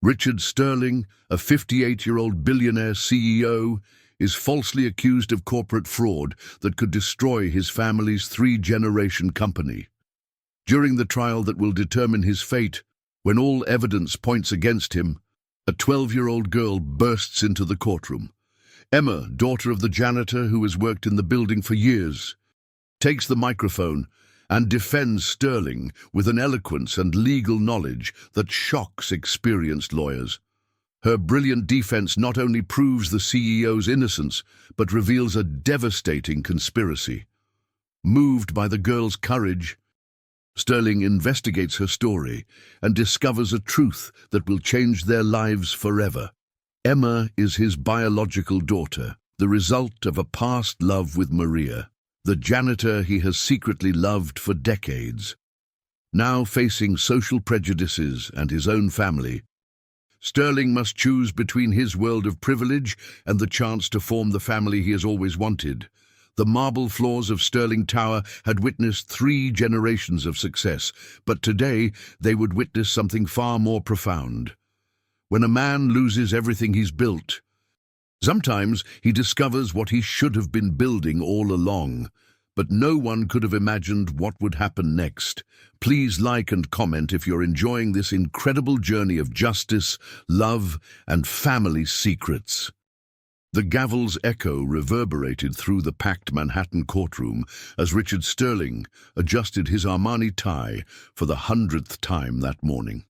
Richard Sterling, a 58-year-old billionaire CEO, is falsely accused of corporate fraud that could destroy his family's three-generation company. During the trial that will determine his fate, when all evidence points against him, a 12-year-old girl bursts into the courtroom. Emma, daughter of the janitor who has worked in the building for years, takes the microphone and defends Sterling with an eloquence and legal knowledge that shocks experienced lawyers. Her brilliant defense not only proves the CEO's innocence, but reveals a devastating conspiracy. Moved by the girl's courage, Sterling investigates her story and discovers a truth that will change their lives forever. Emma is his biological daughter, the result of a past love with Maria, the janitor he has secretly loved for decades. Now facing social prejudices and his own family, Sterling must choose between his world of privilege and the chance to form the family he has always wanted. The marble floors of Sterling Tower had witnessed 3 generations of success, but today they would witness something far more profound. When a man loses everything he's built, sometimes he discovers what he should have been building all along, but no one could have imagined what would happen next. Please like and comment if you're enjoying this incredible journey of justice, love, and family secrets. The gavel's echo reverberated through the packed Manhattan courtroom as Richard Sterling adjusted his Armani tie for the 100th time that morning.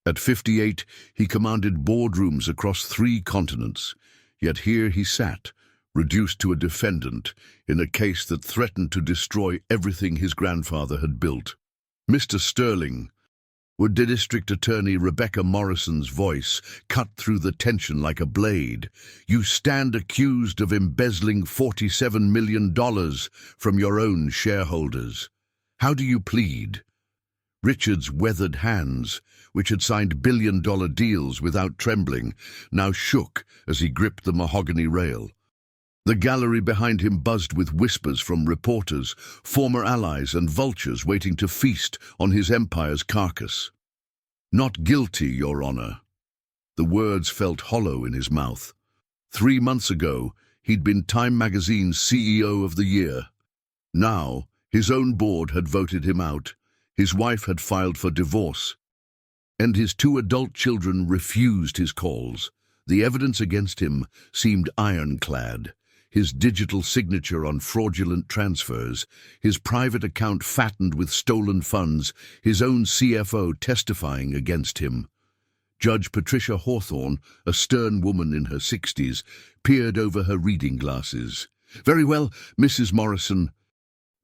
At 58, he commanded boardrooms across 3 continents, yet here he sat, reduced to a defendant in a case that threatened to destroy everything his grandfather had built. "Mr. Sterling," would the district attorney Rebecca Morrison's voice cut through the tension like a blade, "you stand accused of embezzling $47 million from your own shareholders. How do you plead?" Richard's weathered hands, which had signed billion-dollar deals without trembling, now shook as he gripped the mahogany rail. The gallery behind him buzzed with whispers from reporters, former allies and vultures waiting to feast on his empire's carcass. "Not guilty, Your Honor." The words felt hollow in his mouth. 3 months ago, he'd been Time magazine's CEO of the year. Now, his own board had voted him out, his wife had filed for divorce, and his 2 adult children refused his calls. The evidence against him seemed ironclad. His digital signature on fraudulent transfers, his private account fattened with stolen funds, his own CFO testifying against him. Judge Patricia Hawthorne, a stern woman in her 60s, peered over her reading glasses. "Very well, Mrs. Morrison.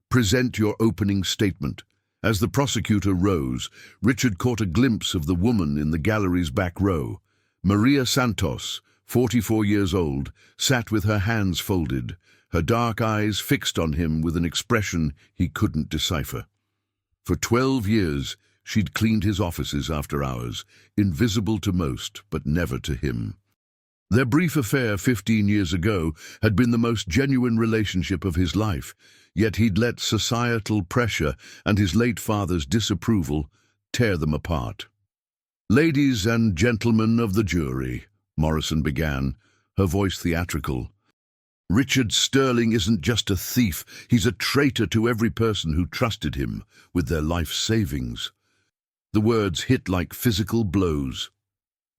Present your opening statement." As the prosecutor rose, Richard caught a glimpse of the woman in the gallery's back row. Maria Santos, 44 years old, sat with her hands folded, her dark eyes fixed on him with an expression he couldn't decipher. For 12 years, she'd cleaned his offices after hours, invisible to most, but never to him. Their brief affair 15 years ago had been the most genuine relationship of his life, yet he'd let societal pressure and his late father's disapproval tear them apart. "Ladies and gentlemen of the jury," Morrison began, her voice theatrical, "Richard Sterling isn't just a thief, he's a traitor to every person who trusted him with their life savings." The words hit like physical blows.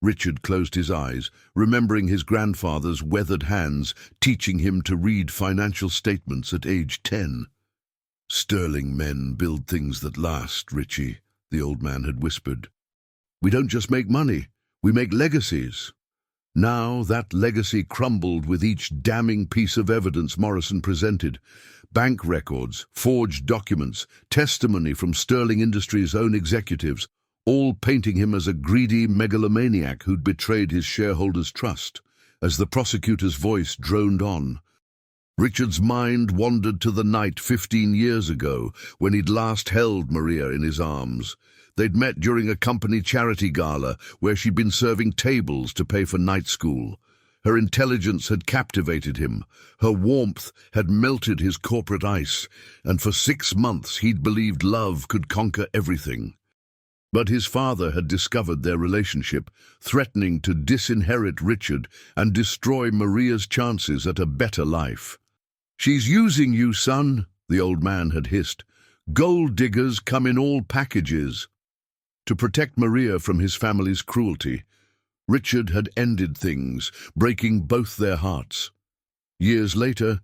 Richard closed his eyes, remembering his grandfather's weathered hands teaching him to read financial statements at age 10. "Sterling men build things that last, Richie," the old man had whispered. "We don't just make money, we make legacies." Now that legacy crumbled with each damning piece of evidence Morrison presented. Bank records, forged documents, testimony from Sterling Industries' own executives, all painting him as a greedy megalomaniac who'd betrayed his shareholders' trust. As the prosecutor's voice droned on, Richard's mind wandered to the night 15 years ago when he'd last held Maria in his arms. They'd met during a company charity gala where she'd been serving tables to pay for night school. Her intelligence had captivated him, her warmth had melted his corporate ice, and for 6 months he'd believed love could conquer everything. But his father had discovered their relationship, threatening to disinherit Richard and destroy Maria's chances at a better life. "She's using you, son," the old man had hissed. "Gold diggers come in all packages." To protect Maria from his family's cruelty, Richard had ended things, breaking both their hearts. Years later,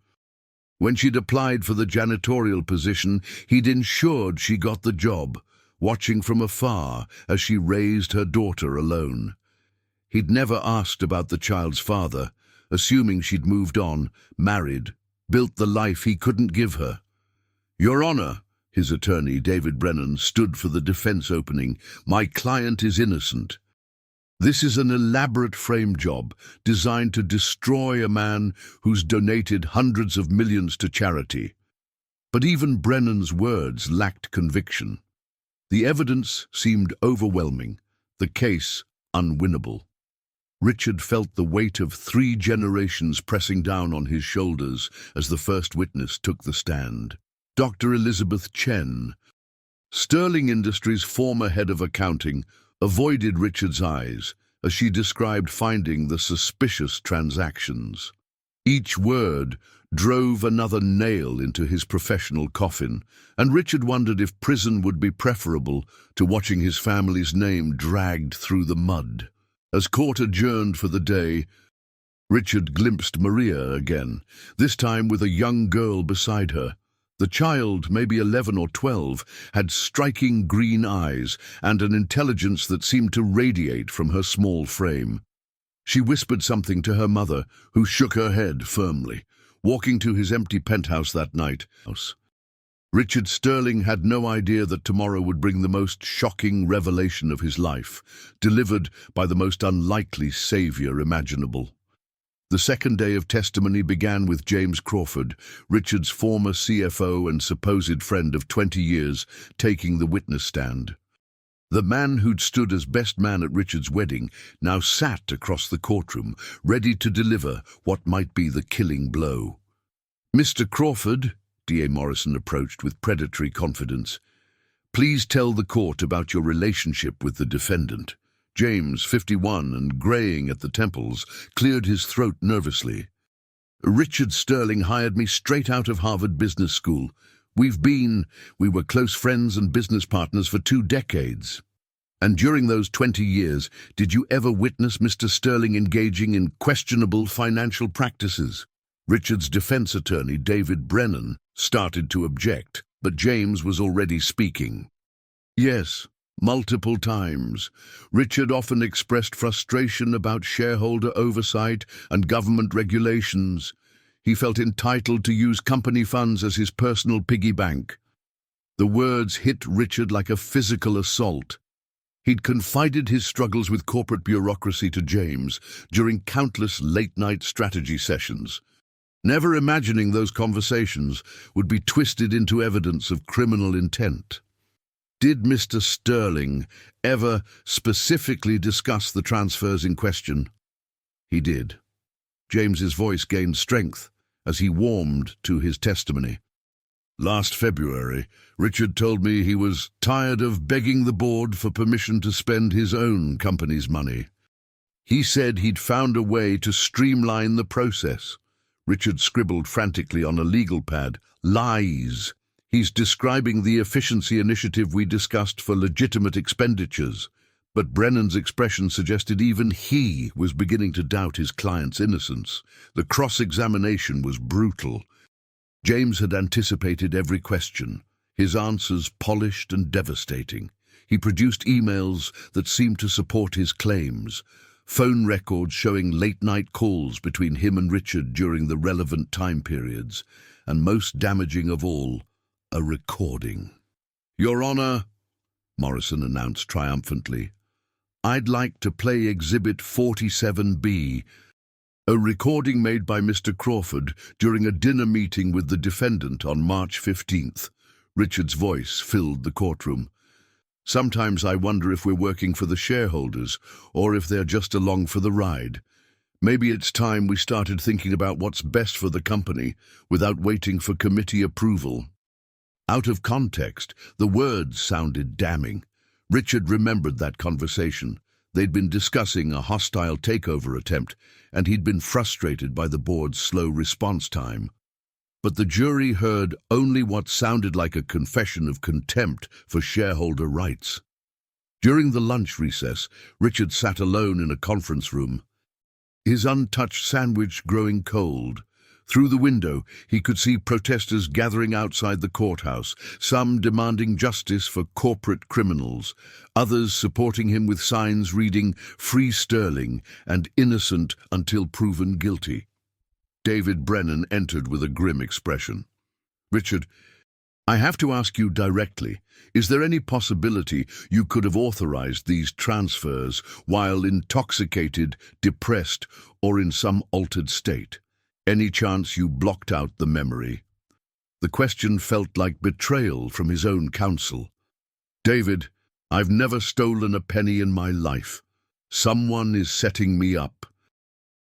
when she'd applied for the janitorial position, he'd ensured she got the job, watching from afar as she raised her daughter alone. He'd never asked about the child's father, assuming she'd moved on, married, built the life he couldn't give her. "Your Honor," his attorney, David Brennan, stood for the defense opening, "my client is innocent. This is an elaborate frame job designed to destroy a man who's donated hundreds of millions to charity." But even Brennan's words lacked conviction. The evidence seemed overwhelming, the case unwinnable. Richard felt the weight of 3 generations pressing down on his shoulders as the first witness took the stand. Dr. Elizabeth Chen, Sterling Industries' former head of accounting, avoided Richard's eyes as she described finding the suspicious transactions. Each word drove another nail into his professional coffin, and Richard wondered if prison would be preferable to watching his family's name dragged through the mud. As court adjourned for the day, Richard glimpsed Maria again, this time with a young girl beside her. The child, maybe 11 or 12, had striking green eyes and an intelligence that seemed to radiate from her small frame. She whispered something to her mother, who shook her head firmly, walking to his empty penthouse that night. Richard Sterling had no idea that tomorrow would bring the most shocking revelation of his life, delivered by the most unlikely savior imaginable. The second day of testimony began with James Crawford, Richard's former CFO and supposed friend of 20 years, taking the witness stand. The man who'd stood as best man at Richard's wedding now sat across the courtroom, ready to deliver what might be the killing blow. "Mr. Crawford," D.A. Morrison approached with predatory confidence, "please tell the court about your relationship with the defendant." James, 51 and graying at the temples, cleared his throat nervously. "Richard Sterling hired me straight out of Harvard Business School. We were close friends and business partners for 2 decades. And during those 20 years, did you ever witness Mr. Sterling engaging in questionable financial practices?" Richard's defense attorney, David Brennan, started to object, but James was already speaking. "Yes, multiple times. Richard often expressed frustration about shareholder oversight and government regulations. He felt entitled to use company funds as his personal piggy bank." The words hit Richard like a physical assault. He'd confided his struggles with corporate bureaucracy to James during countless late-night strategy sessions, never imagining those conversations would be twisted into evidence of criminal intent. Did Mr. Sterling ever specifically discuss the transfers in question? He did. James's voice gained strength as he warmed to his testimony. "Last February, Richard told me he was tired of begging the board for permission to spend his own company's money. He said he'd found a way to streamline the process." Richard scribbled frantically on a legal pad. "Lies. He's describing the efficiency initiative we discussed for legitimate expenditures." But Brennan's expression suggested even he was beginning to doubt his client's innocence. The cross-examination was brutal. James had anticipated every question, his answers polished and devastating. He produced emails that seemed to support his claims, phone records showing late-night calls between him and Richard during the relevant time periods, and most damaging of all, a recording. "Your Honor," Morrison announced triumphantly, "I'd like to play Exhibit 47B, a recording made by Mr. Crawford during a dinner meeting with the defendant on March 15th. Richard's voice filled the courtroom. "Sometimes I wonder if we're working for the shareholders, or if they're just along for the ride. Maybe it's time we started thinking about what's best for the company without waiting for committee approval." Out of context, the words sounded damning. Richard remembered that conversation. They'd been discussing a hostile takeover attempt, and he'd been frustrated by the board's slow response time. But the jury heard only what sounded like a confession of contempt for shareholder rights. During the lunch recess, Richard sat alone in a conference room, his untouched sandwich growing cold. Through the window, he could see protesters gathering outside the courthouse, some demanding justice for corporate criminals, others supporting him with signs reading "Free Sterling" and "Innocent until proven guilty." David Brennan entered with a grim expression. "Richard, I have to ask you directly, is there any possibility you could have authorized these transfers while intoxicated, depressed, or in some altered state? Any chance you blocked out the memory?" The question felt like betrayal from his own counsel. "David, I've never stolen a penny in my life. Someone is setting me up.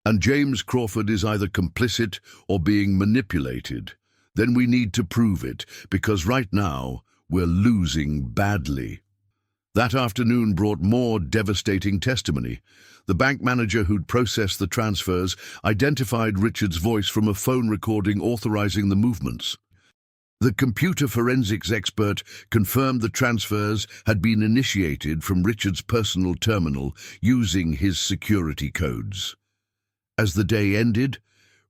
And James Crawford is either complicit or being manipulated. Then we need to prove it, because right now we're losing badly." That afternoon brought more devastating testimony. The bank manager who'd processed the transfers identified Richard's voice from a phone recording authorizing the movements. The computer forensics expert confirmed the transfers had been initiated from Richard's personal terminal using his security codes. As the day ended,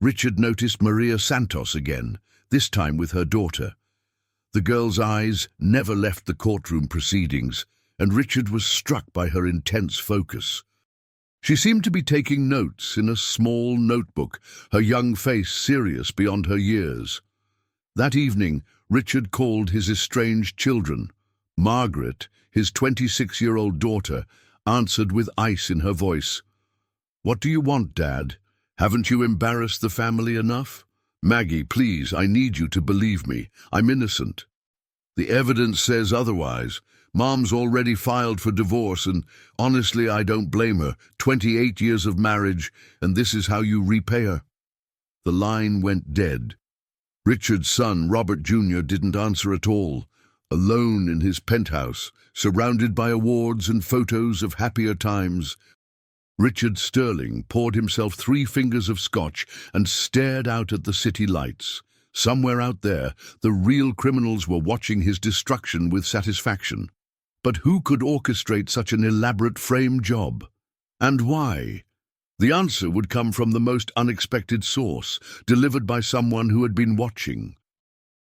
Richard noticed Maria Santos again, this time with her daughter. The girl's eyes never left the courtroom proceedings, and Richard was struck by her intense focus. She seemed to be taking notes in a small notebook, her young face serious beyond her years. That evening, Richard called his estranged children. Margaret, his 26-year-old daughter, answered with ice in her voice. "What do you want, Dad? Haven't you embarrassed the family enough? Maggie, please, I need you to believe me. I'm innocent." "The evidence says otherwise. Mom's already filed for divorce, and honestly, I don't blame her. 28 years of marriage, and this is how you repay her." The line went dead. Richard's son, Robert Jr., didn't answer at all. Alone in his penthouse, surrounded by awards and photos of happier times, Richard Sterling poured himself 3 fingers of scotch and stared out at the city lights. Somewhere out there, the real criminals were watching his destruction with satisfaction. But who could orchestrate such an elaborate frame job? And why? The answer would come from the most unexpected source, delivered by someone who had been watching,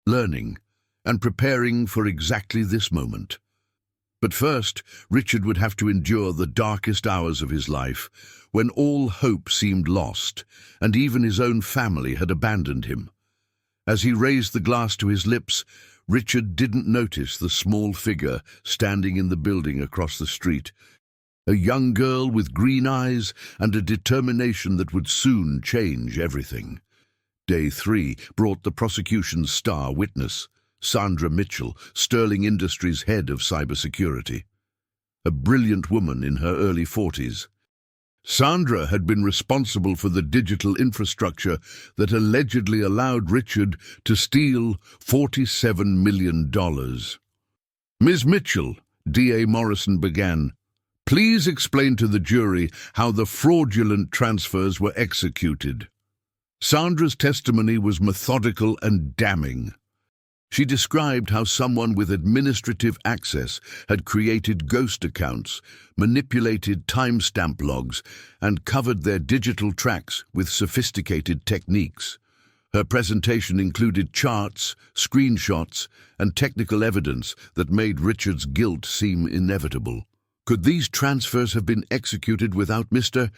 learning, and preparing for exactly this moment. But first, Richard would have to endure the darkest hours of his life, when all hope seemed lost, and even his own family had abandoned him. As he raised the glass to his lips, Richard didn't notice the small figure standing in the building across the street, a young girl with green eyes and a determination that would soon change everything. Day 3 brought the prosecution's star witness, Sandra Mitchell, Sterling Industries' head of cybersecurity. A brilliant woman in her early 40s. Sandra had been responsible for the digital infrastructure that allegedly allowed Richard to steal $47 million. "Ms. Mitchell," D.A. Morrison began, "please explain to the jury how the fraudulent transfers were executed." Sandra's testimony was methodical and damning. She described how someone with administrative access had created ghost accounts, manipulated timestamp logs, and covered their digital tracks with sophisticated techniques. Her presentation included charts, screenshots, and technical evidence that made Richard's guilt seem inevitable. Could these transfers have been executed without Mr.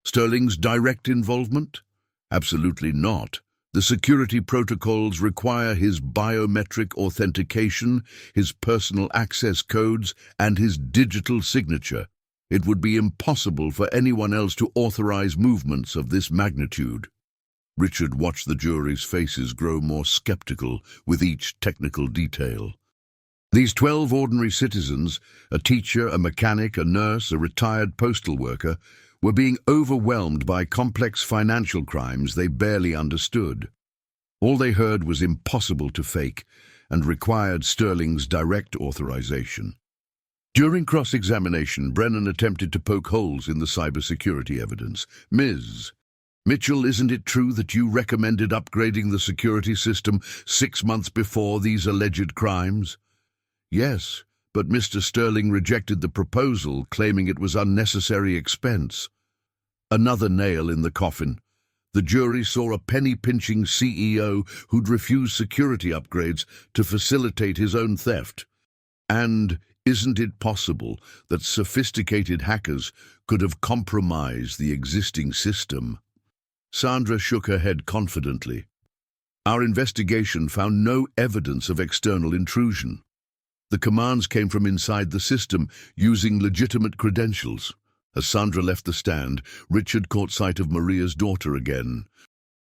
Sterling's direct involvement? Absolutely not. The security protocols require his biometric authentication, his personal access codes, and his digital signature. It would be impossible for anyone else to authorize movements of this magnitude. Richard watched the jury's faces grow more skeptical with each technical detail. These 12 ordinary citizens, a teacher, a mechanic, a nurse, a retired postal worker, were being overwhelmed by complex financial crimes they barely understood. All they heard was impossible to fake and required Sterling's direct authorization. During cross-examination, Brennan attempted to poke holes in the cybersecurity evidence. Ms. Mitchell, isn't it true that you recommended upgrading the security system 6 months before these alleged crimes? Yes, but Mr. Sterling rejected the proposal, claiming it was unnecessary expense. Another nail in the coffin. The jury saw a penny-pinching CEO who'd refused security upgrades to facilitate his own theft. And isn't it possible that sophisticated hackers could have compromised the existing system? Sandra shook her head confidently. Our investigation found no evidence of external intrusion. The commands came from inside the system, using legitimate credentials. As Sandra left the stand, Richard caught sight of Maria's daughter again.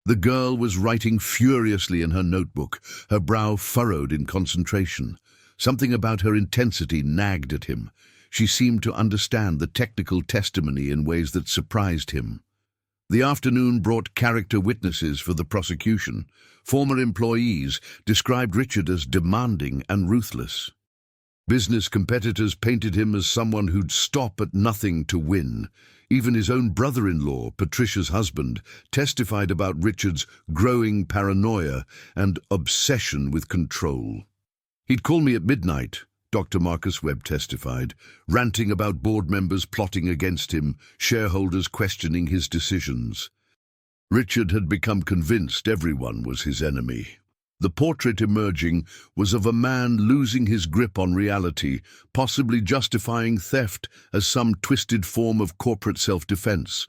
The girl was writing furiously in her notebook, her brow furrowed in concentration. Something about her intensity nagged at him. She seemed to understand the technical testimony in ways that surprised him. The afternoon brought character witnesses for the prosecution. Former employees described Richard as demanding and ruthless. Business competitors painted him as someone who'd stop at nothing to win. Even his own brother-in-law, Patricia's husband, testified about Richard's growing paranoia and obsession with control. He'd call me at midnight, Dr. Marcus Webb testified, ranting about board members plotting against him, shareholders questioning his decisions. Richard had become convinced everyone was his enemy. The portrait emerging was of a man losing his grip on reality, possibly justifying theft as some twisted form of corporate self-defense.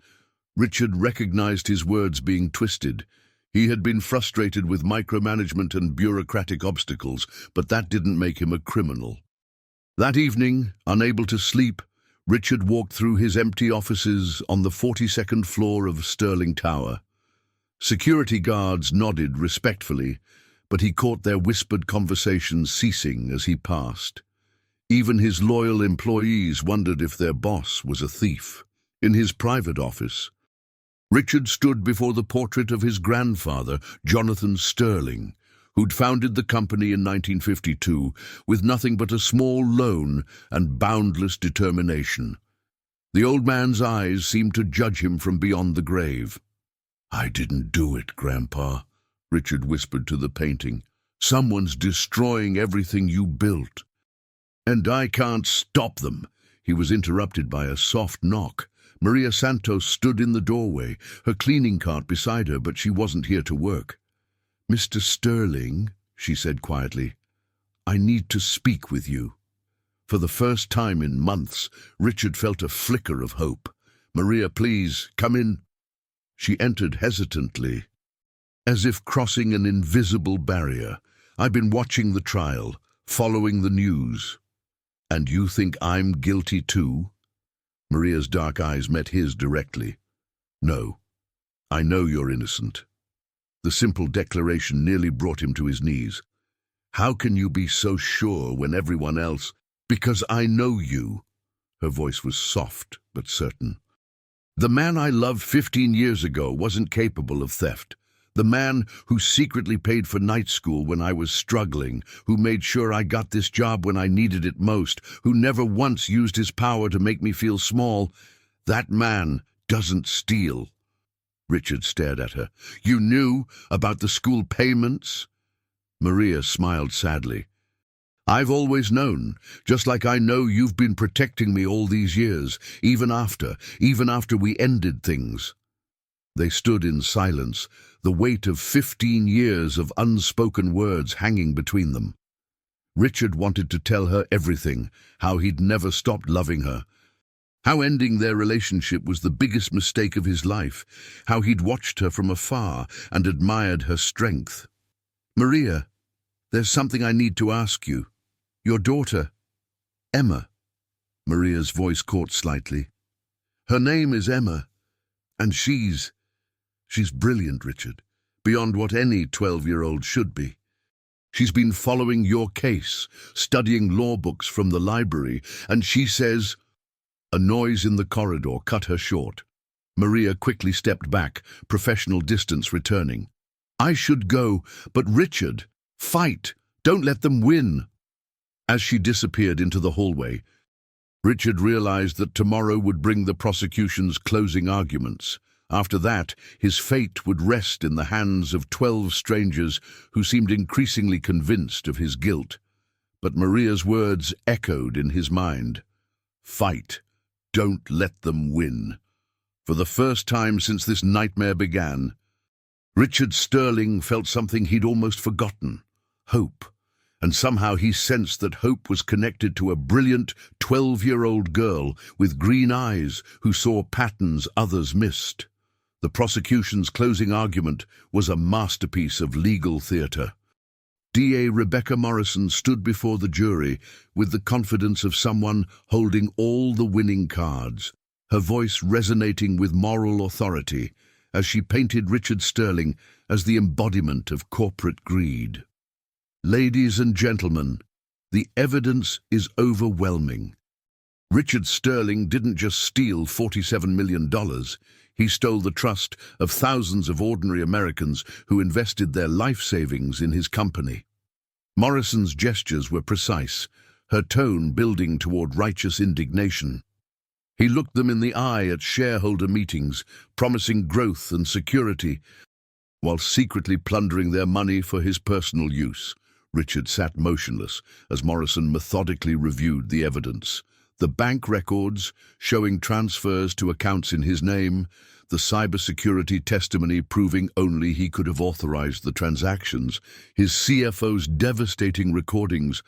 Richard recognized his words being twisted. He had been frustrated with micromanagement and bureaucratic obstacles, but that didn't make him a criminal. That evening, unable to sleep, Richard walked through his empty offices on the 42nd floor of Sterling Tower. Security guards nodded respectfully, but he caught their whispered conversations ceasing as he passed. Even his loyal employees wondered if their boss was a thief. In his private office, Richard stood before the portrait of his grandfather, Jonathan Sterling, who'd founded the company in 1952 with nothing but a small loan and boundless determination. The old man's eyes seemed to judge him from beyond the grave. "I didn't do it, Grandpa," Richard whispered to the painting. "Someone's destroying everything you built." "And I can't stop them." He was interrupted by a soft knock. Maria Santos stood in the doorway, her cleaning cart beside her, but she wasn't here to work. "Mr. Sterling," she said quietly, "I need to speak with you." For the first time in months, Richard felt a flicker of hope. "Maria, please, come in." She entered hesitantly, as if crossing an invisible barrier. "I've been watching the trial, following the news." "And you think I'm guilty too?" Maria's dark eyes met his directly. "No, I know you're innocent." The simple declaration nearly brought him to his knees. "How can you be so sure when everyone else—" "Because I know you." Her voice was soft but certain. "The man I loved 15 years ago wasn't capable of theft. The man who secretly paid for night school when I was struggling, who made sure I got this job when I needed it most, who never once used his power to make me feel small, that man doesn't steal." Richard stared at her. "You knew about the school payments?" Maria smiled sadly. "I've always known, just like I know you've been protecting me all these years, even after we ended things." They stood in silence, the weight of 15 years of unspoken words hanging between them. Richard wanted to tell her everything, how he'd never stopped loving her, how ending their relationship was the biggest mistake of his life, how he'd watched her from afar and admired her strength. "Maria, there's something I need to ask you. Your daughter, Emma." Maria's voice caught slightly. "Her name is Emma, and she's brilliant, Richard, beyond what any 12-year-old should be. She's been following your case, studying law books from the library, and she says—" A noise in the corridor cut her short. Maria quickly stepped back, professional distance returning. "I should go, but Richard, fight! Don't let them win!" As she disappeared into the hallway, Richard realized that tomorrow would bring the prosecution's closing arguments. After that, his fate would rest in the hands of 12 strangers who seemed increasingly convinced of his guilt. But Maria's words echoed in his mind. Fight. Don't let them win. For the first time since this nightmare began, Richard Sterling felt something he'd almost forgotten: hope. And somehow he sensed that hope was connected to a brilliant 12-year-old girl with green eyes who saw patterns others missed. The prosecution's closing argument was a masterpiece of legal theatre. DA Rebecca Morrison stood before the jury with the confidence of someone holding all the winning cards, her voice resonating with moral authority as she painted Richard Sterling as the embodiment of corporate greed. Ladies and gentlemen, the evidence is overwhelming. Richard Sterling didn't just steal $47 million. He stole the trust of thousands of ordinary Americans who invested their life savings in his company. Morrison's gestures were precise, her tone building toward righteous indignation. He looked them in the eye at shareholder meetings, promising growth and security, while secretly plundering their money for his personal use. Richard sat motionless as Morrison methodically reviewed the evidence. The bank records showing transfers to accounts in his name, the cybersecurity testimony proving only he could have authorized the transactions, his CFO's devastating recordings,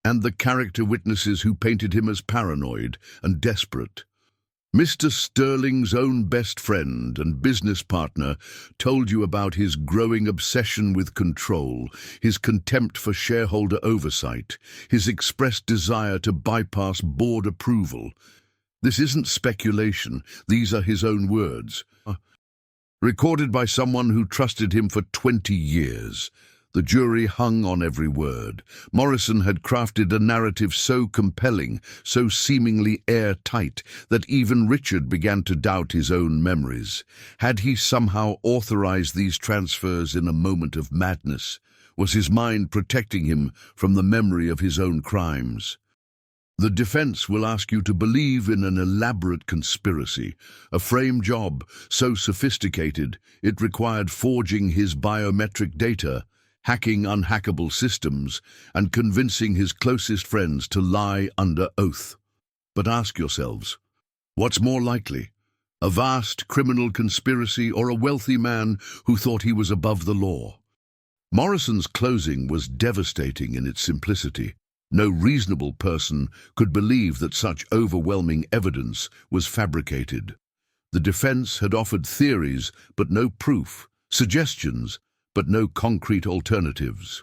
and the character witnesses who painted him as paranoid and desperate. Mr. Sterling's own best friend and business partner told you about his growing obsession with control, his contempt for shareholder oversight, his expressed desire to bypass board approval. This isn't speculation, these are his own words. Recorded by someone who trusted him for 20 years. The jury hung on every word. Morrison had crafted a narrative so compelling, so seemingly airtight, that even Richard began to doubt his own memories. Had he somehow authorized these transfers in a moment of madness? Was his mind protecting him from the memory of his own crimes? The defense will ask you to believe in an elaborate conspiracy, a frame job so sophisticated it required forging his biometric data, hacking unhackable systems, and convincing his closest friends to lie under oath. But ask yourselves, what's more likely? A vast criminal conspiracy or a wealthy man who thought he was above the law? Morrison's closing was devastating in its simplicity. No reasonable person could believe that such overwhelming evidence was fabricated. The defense had offered theories, but no proof, suggestions, but no concrete alternatives.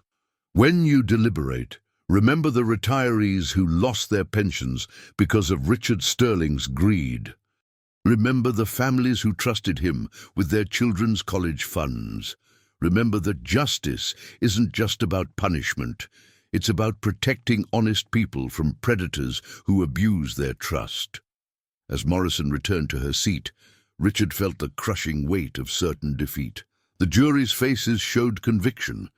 When you deliberate, remember the retirees who lost their pensions because of Richard Sterling's greed. Remember the families who trusted him with their children's college funds. Remember that justice isn't just about punishment. It's about protecting honest people from predators who abuse their trust. As Morrison returned to her seat, Richard felt the crushing weight of certain defeat. The jury's faces showed conviction.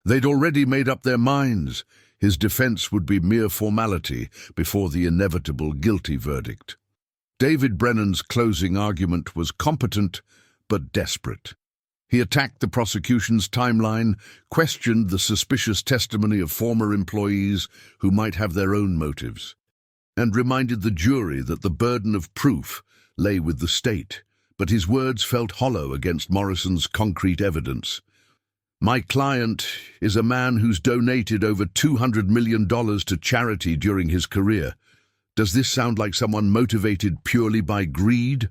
They'd already made up their minds. His defense would be mere formality before the inevitable guilty verdict. David Brennan's closing argument was competent but desperate. He attacked the prosecution's timeline, questioned the suspicious testimony of former employees who might have their own motives, and reminded the jury that the burden of proof lay with the state. But his words felt hollow against Morrison's concrete evidence. My client is a man who's donated over $200 million to charity during his career. Does this sound like someone motivated purely by greed?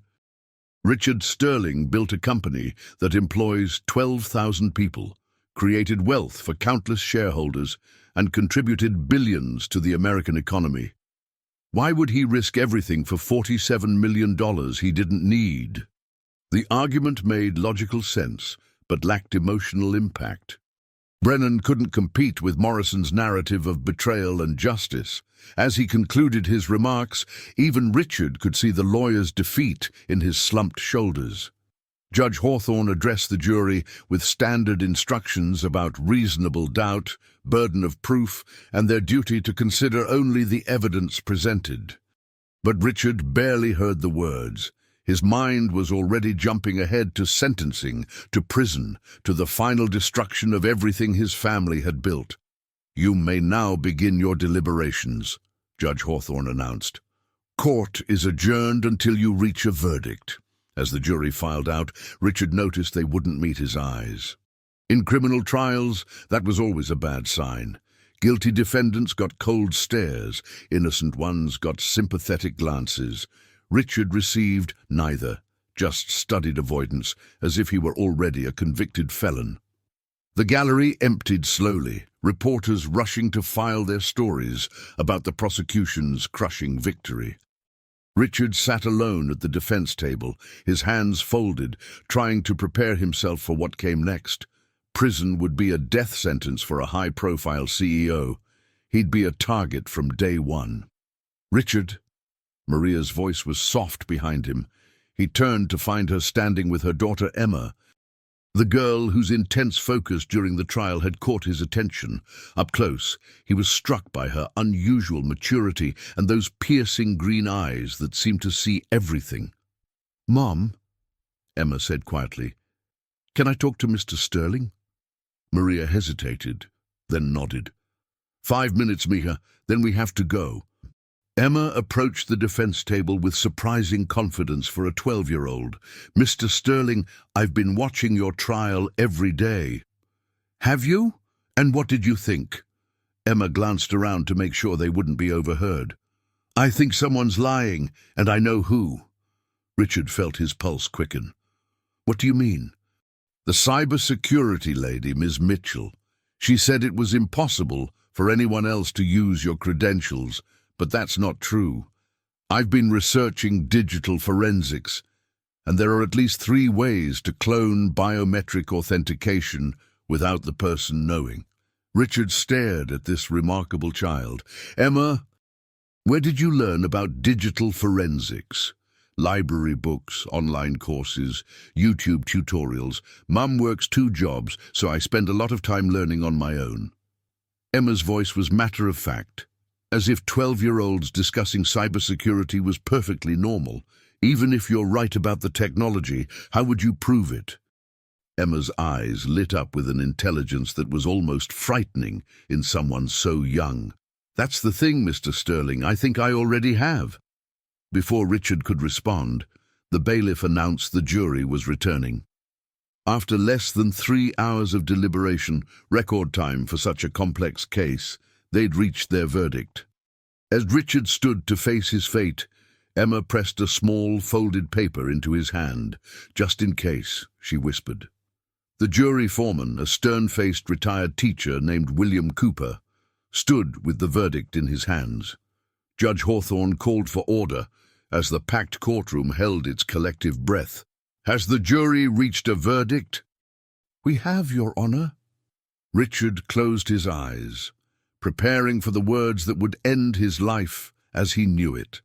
Richard Sterling built a company that employs 12,000 people, created wealth for countless shareholders, and contributed billions to the American economy. Why would he risk everything for $47 million he didn't need? The argument made logical sense, but lacked emotional impact. Brennan couldn't compete with Morrison's narrative of betrayal and justice. As he concluded his remarks, even Richard could see the lawyer's defeat in his slumped shoulders. Judge Hawthorne addressed the jury with standard instructions about reasonable doubt, burden of proof, and their duty to consider only the evidence presented. But Richard barely heard the words. His mind was already jumping ahead to sentencing, to prison, to the final destruction of everything his family had built. "You may now begin your deliberations," Judge Hawthorne announced. "Court is adjourned until you reach a verdict." As the jury filed out, Richard noticed they wouldn't meet his eyes. In criminal trials, that was always a bad sign. Guilty defendants got cold stares, innocent ones got sympathetic glances. Richard received neither, just studied avoidance, as if he were already a convicted felon. The gallery emptied slowly, reporters rushing to file their stories about the prosecution's crushing victory. Richard sat alone at the defense table, his hands folded, trying to prepare himself for what came next. Prison would be a death sentence for a high-profile CEO. He'd be a target from day one. "Richard." Maria's voice was soft behind him. He turned to find her standing with her daughter Emma, the girl whose intense focus during the trial had caught his attention. Up close, he was struck by her unusual maturity and those piercing green eyes that seemed to see everything. "Mom," Emma said quietly, "can I talk to Mr. Sterling?" Maria hesitated, then nodded. "5 minutes, Mija, then we have to go." Emma approached the defense table with surprising confidence for a 12-year-old. "Mr. Sterling, I've been watching your trial every day." "Have you? And what did you think?" Emma glanced around to make sure they wouldn't be overheard. "I think someone's lying, and I know who." Richard felt his pulse quicken. "What do you mean?" "The cybersecurity lady, Ms. Mitchell. She said it was impossible for anyone else to use your credentials, but that's not true. I've been researching digital forensics, and there are at least 3 ways to clone biometric authentication without the person knowing." Richard stared at this remarkable child. "Emma, where did you learn about digital forensics?" "Library books, online courses, YouTube tutorials. Mum works 2 jobs, so I spend a lot of time learning on my own." Emma's voice was matter-of-fact, as if 12-year-olds discussing cybersecurity was perfectly normal. "Even if you're right about the technology, how would you prove it?" Emma's eyes lit up with an intelligence that was almost frightening in someone so young. "That's the thing, Mr. Sterling, I think I already have." Before Richard could respond, the bailiff announced the jury was returning. After less than 3 hours of deliberation, record time for such a complex case, they'd reached their verdict. As Richard stood to face his fate, Emma pressed a small folded paper into his hand. "Just in case," she whispered. The jury foreman, a stern-faced retired teacher named William Cooper, stood with the verdict in his hands. Judge Hawthorne called for order as the packed courtroom held its collective breath. "Has the jury reached a verdict?" "We have, Your Honor." Richard closed his eyes, preparing for the words that would end his life as he knew it.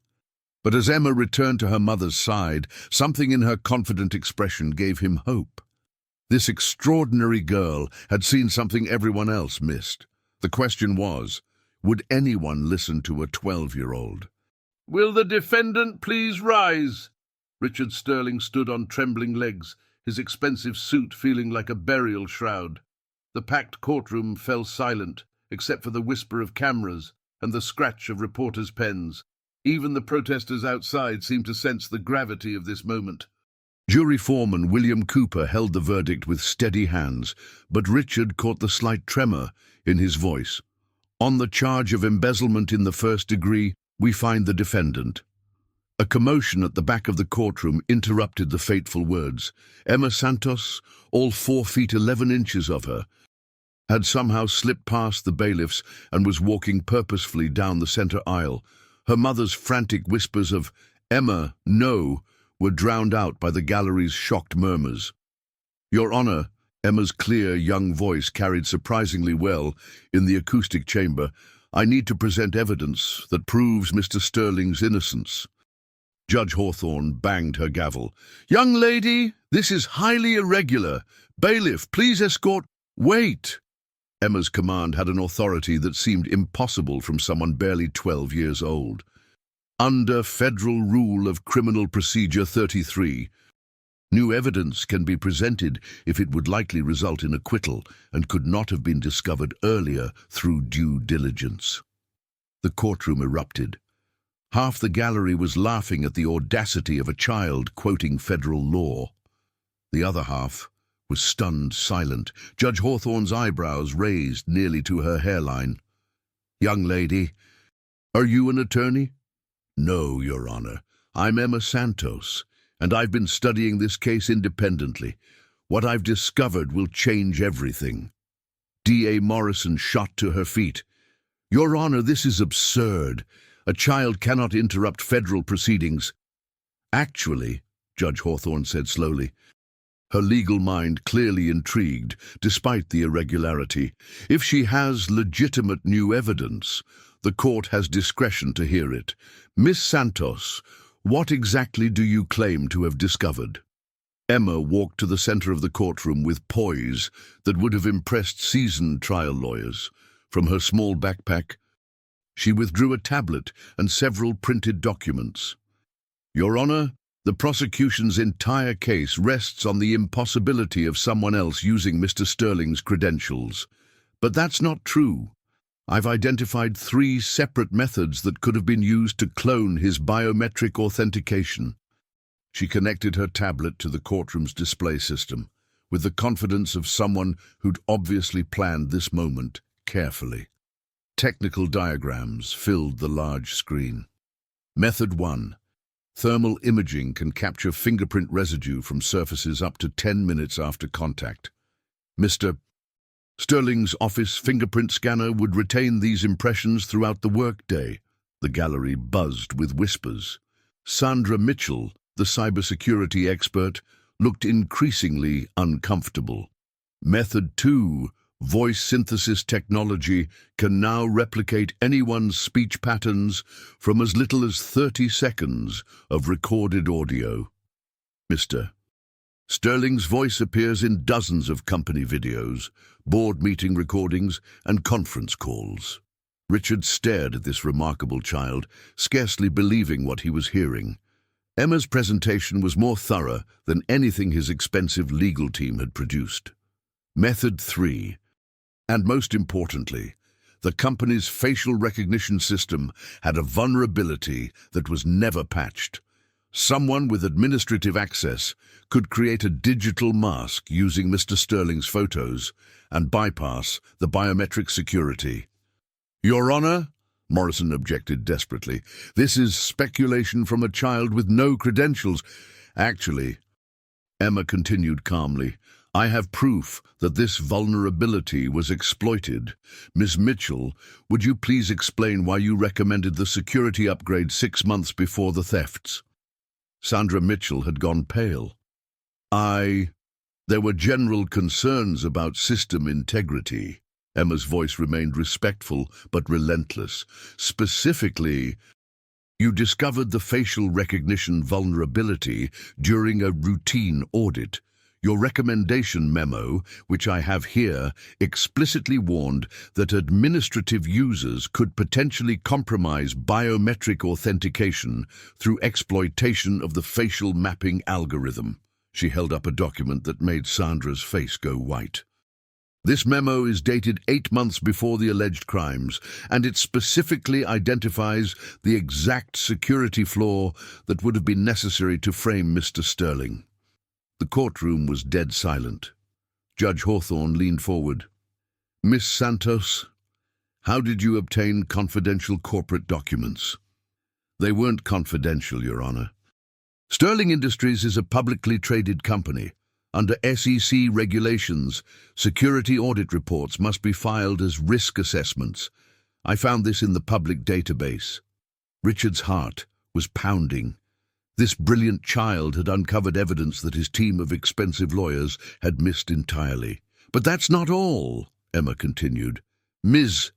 But as Emma returned to her mother's side, something in her confident expression gave him hope. This extraordinary girl had seen something everyone else missed. The question was, would anyone listen to a 12-year-old? "Will the defendant please rise?" Richard Sterling stood on trembling legs, his expensive suit feeling like a burial shroud. The packed courtroom fell silent, except for the whisper of cameras and the scratch of reporters' pens. Even the protesters outside seemed to sense the gravity of this moment. Jury foreman William Cooper held the verdict with steady hands, but Richard caught the slight tremor in his voice. "On the charge of embezzlement in the 1st degree, we find the defendant." A commotion at the back of the courtroom interrupted the fateful words. Emma Santos, all 4 feet 11 inches of her, had somehow slipped past the bailiffs and was walking purposefully down the center aisle. Her mother's frantic whispers of, "Emma, no," were drowned out by the gallery's shocked murmurs. "Your Honor," Emma's clear, young voice carried surprisingly well in the acoustic chamber, "I need to present evidence that proves Mr. Sterling's innocence." Judge Hawthorne banged her gavel. "Young lady, this is highly irregular. Bailiff, please escort—" "Wait!" Emma's command had an authority that seemed impossible from someone barely 12 years old. Under Federal Rule of Criminal Procedure 33, new evidence can be presented if it would likely result in acquittal and could not have been discovered earlier through due diligence. The courtroom erupted. Half the gallery was laughing at the audacity of a child quoting federal law. The other half was stunned silent, Judge Hawthorne's eyebrows raised nearly to her hairline. "Young lady, are you an attorney?" "No, Your Honor. I'm Emma Santos, and I've been studying this case independently. What I've discovered will change everything." D.A. Morrison shot to her feet. "Your Honor, this is absurd. A child cannot interrupt federal proceedings." "Actually," Judge Hawthorne said slowly, her legal mind clearly intrigued, despite the irregularity, "if she has legitimate new evidence, the court has discretion to hear it. Miss Santos, what exactly do you claim to have discovered?" Emma walked to the center of the courtroom with poise that would have impressed seasoned trial lawyers. From her small backpack, she withdrew a tablet and several printed documents. "Your Honor, the prosecution's entire case rests on the impossibility of someone else using Mr. Sterling's credentials. But that's not true. I've identified 3 separate methods that could have been used to clone his biometric authentication." She connected her tablet to the courtroom's display system, with the confidence of someone who'd obviously planned this moment carefully. Technical diagrams filled the large screen. Method 1. Thermal imaging can capture fingerprint residue from surfaces up to 10 minutes after contact. Mr. Sterling's office fingerprint scanner would retain these impressions throughout the workday. The gallery buzzed with whispers. Sandra Mitchell, the cybersecurity expert, looked increasingly uncomfortable. Method 2. Voice synthesis technology can now replicate anyone's speech patterns from as little as 30 seconds of recorded audio. Mr. Sterling's voice appears in dozens of company videos, board meeting recordings, and conference calls. Richard stared at this remarkable child, scarcely believing what he was hearing. Emma's presentation was more thorough than anything his expensive legal team had produced. Method 3. And most importantly, the company's facial recognition system had a vulnerability that was never patched. Someone with administrative access could create a digital mask using Mr. Sterling's photos and bypass the biometric security. "Your Honor," Morrison objected desperately, "this is speculation from a child with no credentials." "Actually," Emma continued calmly, "I have proof that this vulnerability was exploited. Ms. Mitchell, would you please explain why you recommended the security upgrade 6 months before the thefts?" Sandra Mitchell had gone pale. There were general concerns about system integrity." Emma's voice remained respectful but relentless. "Specifically, you discovered the facial recognition vulnerability during a routine audit. Your recommendation memo, which I have here, explicitly warned that administrative users could potentially compromise biometric authentication through exploitation of the facial mapping algorithm." She held up a document that made Sandra's face go white. "This memo is dated 8 months before the alleged crimes, and it specifically identifies the exact security flaw that would have been necessary to frame Mr. Sterling." The courtroom was dead silent. Judge Hawthorne leaned forward. "Miss Santos, how did you obtain confidential corporate documents?" "They weren't confidential, Your Honor. Sterling Industries is a publicly traded company. Under SEC regulations, security audit reports must be filed as risk assessments. I found this in the public database." Richard's heart was pounding. This brilliant child had uncovered evidence that his team of expensive lawyers had missed entirely. "But that's not all," Emma continued. "Ms.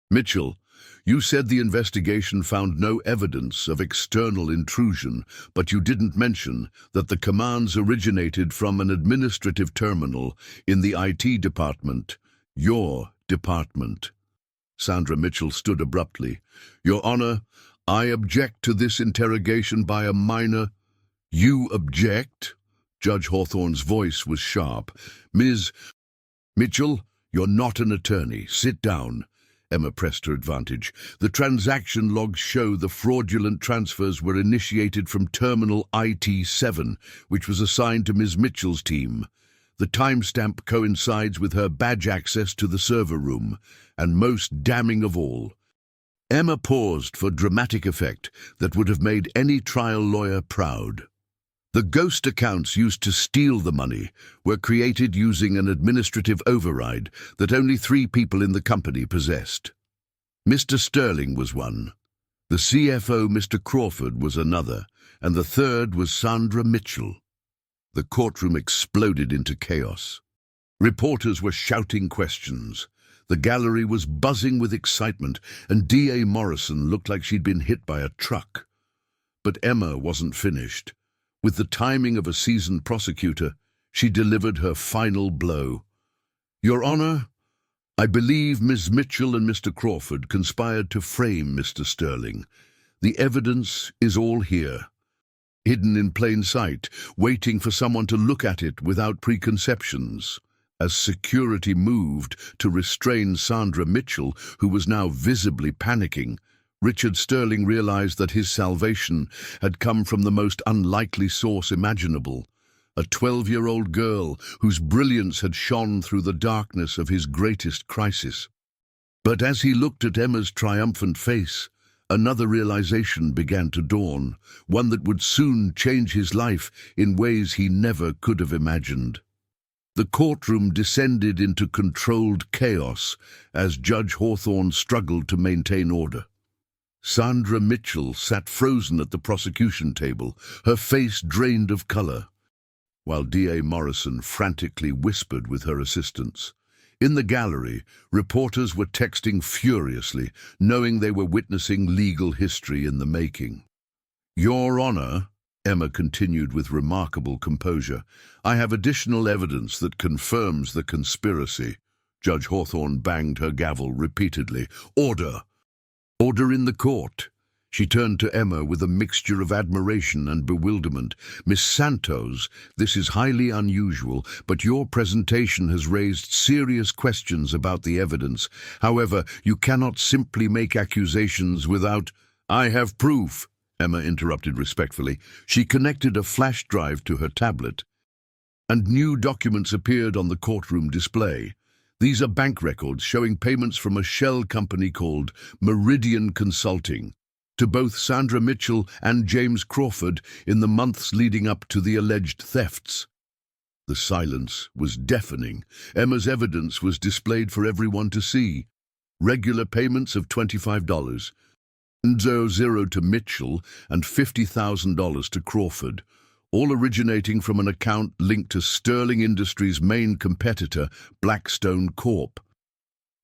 Mitchell, You said the investigation found no evidence of external intrusion, but you didn't mention that the commands originated from an administrative terminal in the IT department, your department. Sandra Mitchell stood abruptly. Your Honor, I object to this interrogation by a minor. You object? Judge Hawthorne's voice was sharp. Ms. Mitchell, you're not an attorney. Sit down. Emma pressed her advantage. The transaction logs show the fraudulent transfers were initiated from Terminal IT-7, which was assigned to Ms. Mitchell's team. The timestamp coincides with her badge access to the server room, and most damning of all, Emma paused for dramatic effect that would have made any trial lawyer proud. The ghost accounts used to steal the money were created using an administrative override that only 3 people in the company possessed. Mr. Sterling was one, the CFO Mr. Crawford was another, and the third was Sandra Mitchell. The courtroom exploded into chaos. Reporters were shouting questions. The gallery was buzzing with excitement, and D.A. Morrison looked like she'd been hit by a truck. But Emma wasn't finished. With the timing of a seasoned prosecutor, she delivered her final blow. Your Honor, I believe Ms. Mitchell and Mr. Crawford conspired to frame Mr. Sterling. The evidence is all here, hidden in plain sight, waiting for someone to look at it without preconceptions. As security moved to restrain Sandra Mitchell, who was now visibly panicking, Richard Sterling realized that his salvation had come from the most unlikely source imaginable, a 12-year-old girl whose brilliance had shone through the darkness of his greatest crisis. But as he looked at Emma's triumphant face, another realization began to dawn, one that would soon change his life in ways he never could have imagined. The courtroom descended into controlled chaos as Judge Hawthorne struggled to maintain order. Sandra Mitchell sat frozen at the prosecution table, her face drained of color, while D.A. Morrison frantically whispered with her assistants. In the gallery, reporters were texting furiously, knowing they were witnessing legal history in the making. Your Honor, Emma continued with remarkable composure, I have additional evidence that confirms the conspiracy. Judge Hawthorne banged her gavel repeatedly. Order! Order in the court. She turned to Emma with a mixture of admiration and bewilderment. Miss Santos, this is highly unusual, but your presentation has raised serious questions about the evidence. However, you cannot simply make accusations without— I have proof, Emma interrupted respectfully. She connected a flash drive to her tablet, and new documents appeared on the courtroom display. These are bank records showing payments from a shell company called Meridian Consulting to both Sandra Mitchell and James Crawford in the months leading up to the alleged thefts. The silence was deafening. Emma's evidence was displayed for everyone to see. Regular payments of $25, $00 to Mitchell and $50,000 to Crawford, all originating from an account linked to Sterling Industries' main competitor, Blackstone Corp.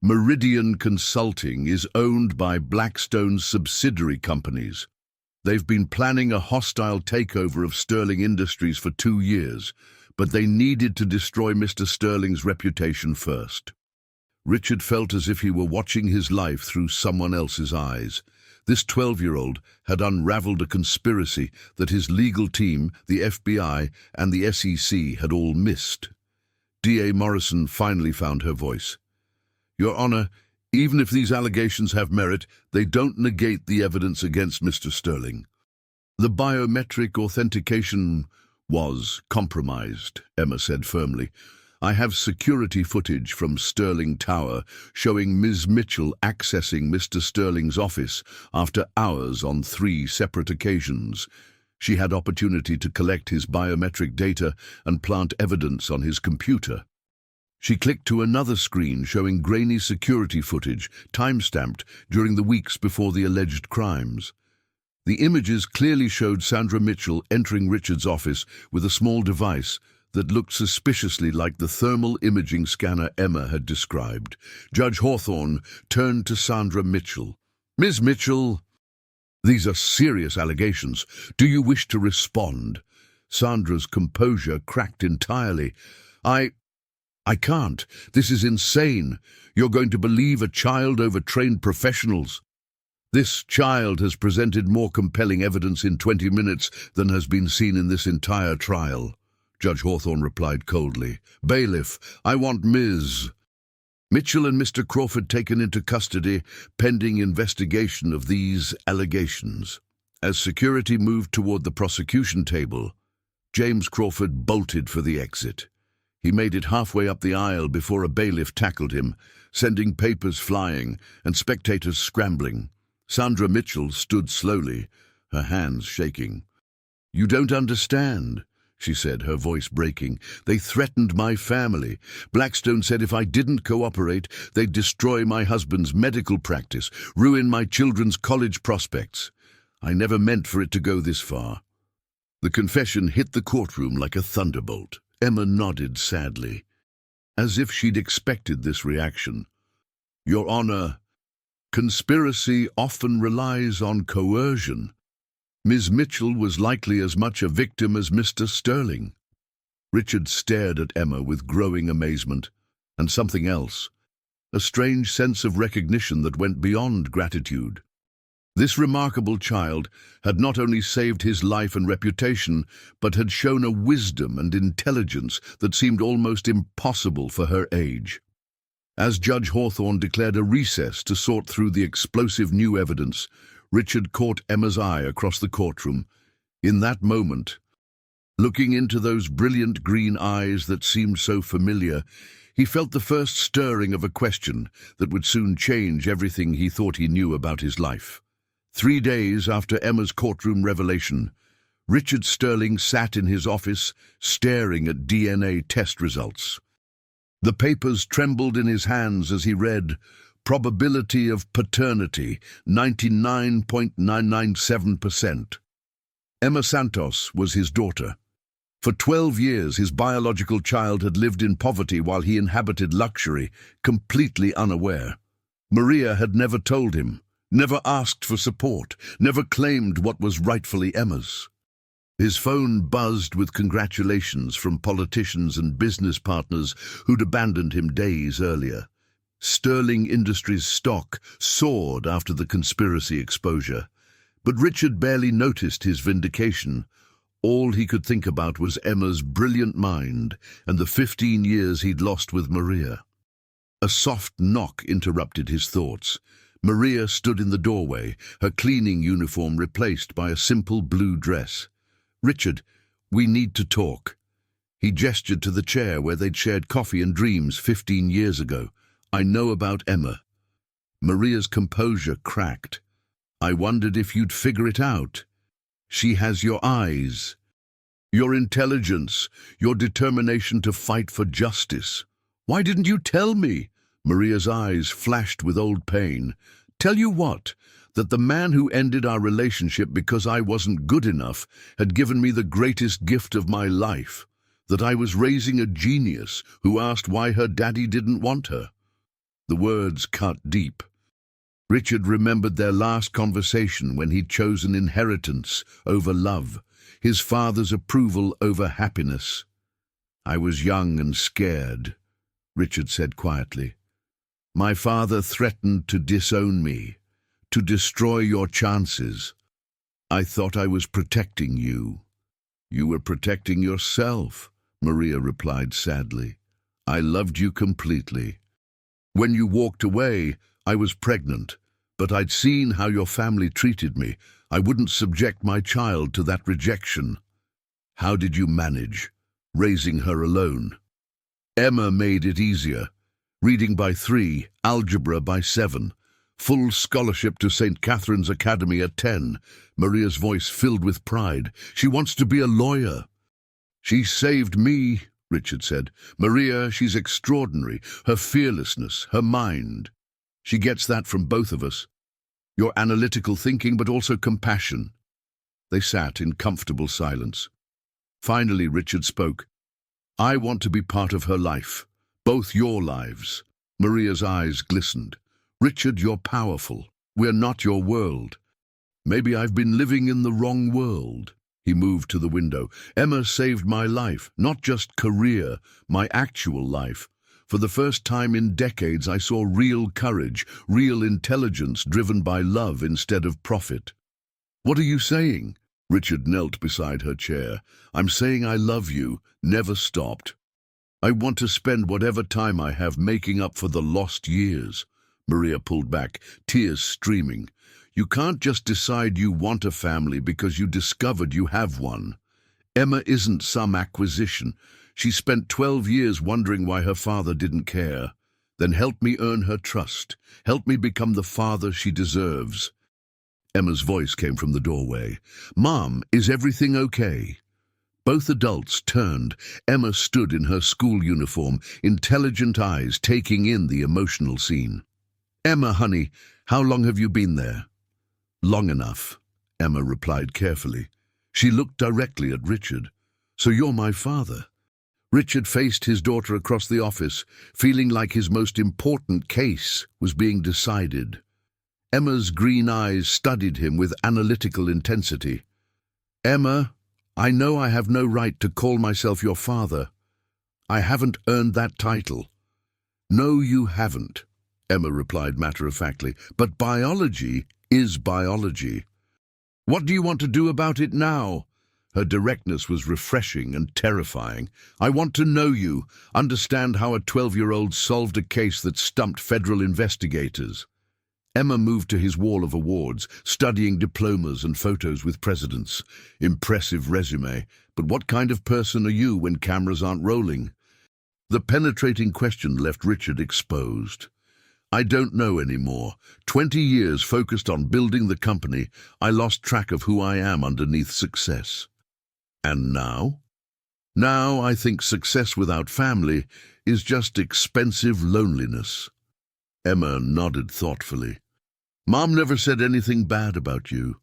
Meridian Consulting is owned by Blackstone's subsidiary companies. They've been planning a hostile takeover of Sterling Industries for 2 years, but they needed to destroy Mr. Sterling's reputation first. Richard felt as if he were watching his life through someone else's eyes. This 12-year-old had unraveled a conspiracy that his legal team, the FBI, and the SEC had all missed. D.A. Morrison finally found her voice. Your Honor, even if these allegations have merit, they don't negate the evidence against Mr. Sterling. The biometric authentication was compromised, Emma said firmly. I have security footage from Sterling Tower showing Ms. Mitchell accessing Mr. Sterling's office after hours on 3 separate occasions. She had opportunity to collect his biometric data and plant evidence on his computer. She clicked to another screen showing grainy security footage, time-stamped during the weeks before the alleged crimes. The images clearly showed Sandra Mitchell entering Richard's office with a small device that looked suspiciously like the thermal imaging scanner Emma had described. Judge Hawthorne turned to Sandra Mitchell. Ms. Mitchell, these are serious allegations. Do you wish to respond? Sandra's composure cracked entirely. I can't. This is insane. You're going to believe a child over trained professionals. This child has presented more compelling evidence in 20 minutes than has been seen in this entire trial. Judge Hawthorne replied coldly. Bailiff, I want Ms. Mitchell and Mr. Crawford taken into custody pending investigation of these allegations. As security moved toward the prosecution table, James Crawford bolted for the exit. He made it halfway up the aisle before a bailiff tackled him, sending papers flying and spectators scrambling. Sandra Mitchell stood slowly, her hands shaking. You don't understand, she said, her voice breaking. They threatened my family. Blackstone said if I didn't cooperate, they'd destroy my husband's medical practice, ruin my children's college prospects. I never meant for it to go this far. The confession hit the courtroom like a thunderbolt. Emma nodded sadly, as if she'd expected this reaction. Your Honor, conspiracy often relies on coercion. Ms. Mitchell was likely as much a victim as Mr. Sterling. Richard stared at Emma with growing amazement, and something else, a strange sense of recognition that went beyond gratitude. This remarkable child had not only saved his life and reputation, but had shown a wisdom and intelligence that seemed almost impossible for her age. As Judge Hawthorne declared a recess to sort through the explosive new evidence, Richard caught Emma's eye across the courtroom. In that moment, looking into those brilliant green eyes that seemed so familiar, he felt the first stirring of a question that would soon change everything he thought he knew about his life. 3 days after Emma's courtroom revelation, Richard Sterling sat in his office, staring at DNA test results. The papers trembled in his hands as he read, probability of paternity, 99.997%. Emma Santos was his daughter. For 12 years, his biological child had lived in poverty while he inhabited luxury, completely unaware. Maria had never told him, never asked for support, never claimed what was rightfully Emma's. His phone buzzed with congratulations from politicians and business partners who'd abandoned him days earlier. Sterling Industries' stock soared after the conspiracy exposure, but Richard barely noticed his vindication. All he could think about was Emma's brilliant mind and the 15 years he'd lost with Maria. A soft knock interrupted his thoughts. Maria stood in the doorway, her cleaning uniform replaced by a simple blue dress. Richard, we need to talk. He gestured to the chair where they'd shared coffee and dreams 15 years ago. I know about Emma. Maria's composure cracked. I wondered if you'd figure it out. She has your eyes, your intelligence, your determination to fight for justice. Why didn't you tell me? Maria's eyes flashed with old pain. Tell you what? That the man who ended our relationship because I wasn't good enough had given me the greatest gift of my life. That I was raising a genius who asked why her daddy didn't want her. The words cut deep. Richard remembered their last conversation when he'd chosen inheritance over love, his father's approval over happiness. I was young and scared, Richard said quietly. My father threatened to disown me, to destroy your chances. I thought I was protecting you. You were protecting yourself, Maria replied sadly. I loved you completely. When you walked away, I was pregnant, but I'd seen how your family treated me. I wouldn't subject my child to that rejection. How did you manage, raising her alone? Emma made it easier. Reading by 3, algebra by 7, full scholarship to St. Catherine's Academy at 10. Maria's voice filled with pride. She wants to be a lawyer. She saved me, Richard said. Maria, she's extraordinary. Her fearlessness, her mind. She gets that from both of us. Your analytical thinking, but also compassion. They sat in comfortable silence. Finally, Richard spoke. I want to be part of her life. Both your lives. Maria's eyes glistened. Richard, you're powerful. We're not your world. Maybe I've been living in the wrong world. He moved to the window. Emma saved my life, not just career, my actual life. For the first time in decades, I saw real courage, real intelligence driven by love instead of profit. What are you saying? Richard knelt beside her chair. I'm saying I love you, never stopped. I want to spend whatever time I have making up for the lost years. Maria pulled back, tears streaming. You can't just decide you want a family because you discovered you have one. Emma isn't some acquisition. She spent 12 years wondering why her father didn't care. Then help me earn her trust. Help me become the father she deserves. Emma's voice came from the doorway. Mom, is everything okay? Both adults turned. Emma stood in her school uniform, intelligent eyes taking in the emotional scene. Emma, honey, how long have you been there? Long enough, Emma replied carefully. She looked directly at Richard. So you're my father. Richard faced his daughter across the office, feeling like his most important case was being decided. Emma's green eyes studied him with analytical intensity. Emma, I know I have no right to call myself your father. I haven't earned that title. No, you haven't, Emma replied matter-of-factly, but biology is biology. What do you want to do about it now? Her directness was refreshing and terrifying. I want to know you, understand how a 12-year-old solved a case that stumped federal investigators. Emma moved to his wall of awards, studying diplomas and photos with presidents. Impressive resume, but what kind of person are you when cameras aren't rolling? The penetrating question left Richard exposed. I don't know anymore. 20 years focused on building the company, I lost track of who I am underneath success. And now? Now I think success without family is just expensive loneliness. Emma nodded thoughtfully. Mom never said anything bad about you.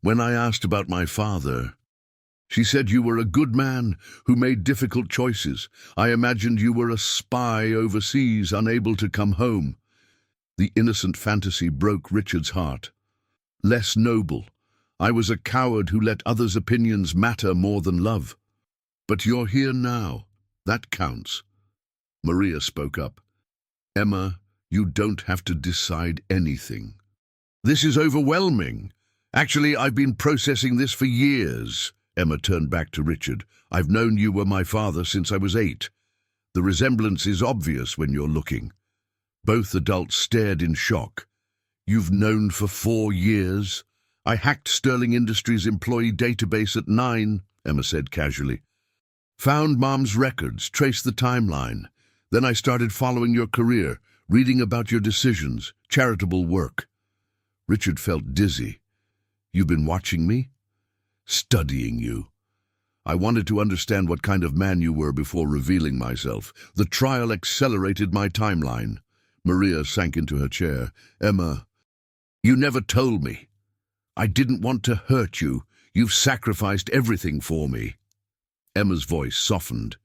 When I asked about my father, she said you were a good man who made difficult choices. I imagined you were a spy overseas, unable to come home. The innocent fantasy broke Richard's heart. Less noble. I was a coward who let others' opinions matter more than love. But you're here now. That counts. Maria spoke up. Emma, you don't have to decide anything. This is overwhelming. Actually, I've been processing this for years. Emma turned back to Richard. I've known you were my father since I was 8. The resemblance is obvious when you're looking. Both adults stared in shock. You've known for 4 years? I hacked Sterling Industries' employee database at 9, Emma said casually. Found Mom's records, traced the timeline. Then I started following your career, reading about your decisions, charitable work. Richard felt dizzy. You've been watching me? Studying you. I wanted to understand what kind of man you were before revealing myself. The trial accelerated my timeline. Maria sank into her chair. Emma, you never told me. I didn't want to hurt you. You've sacrificed everything for me. Emma's voice softened.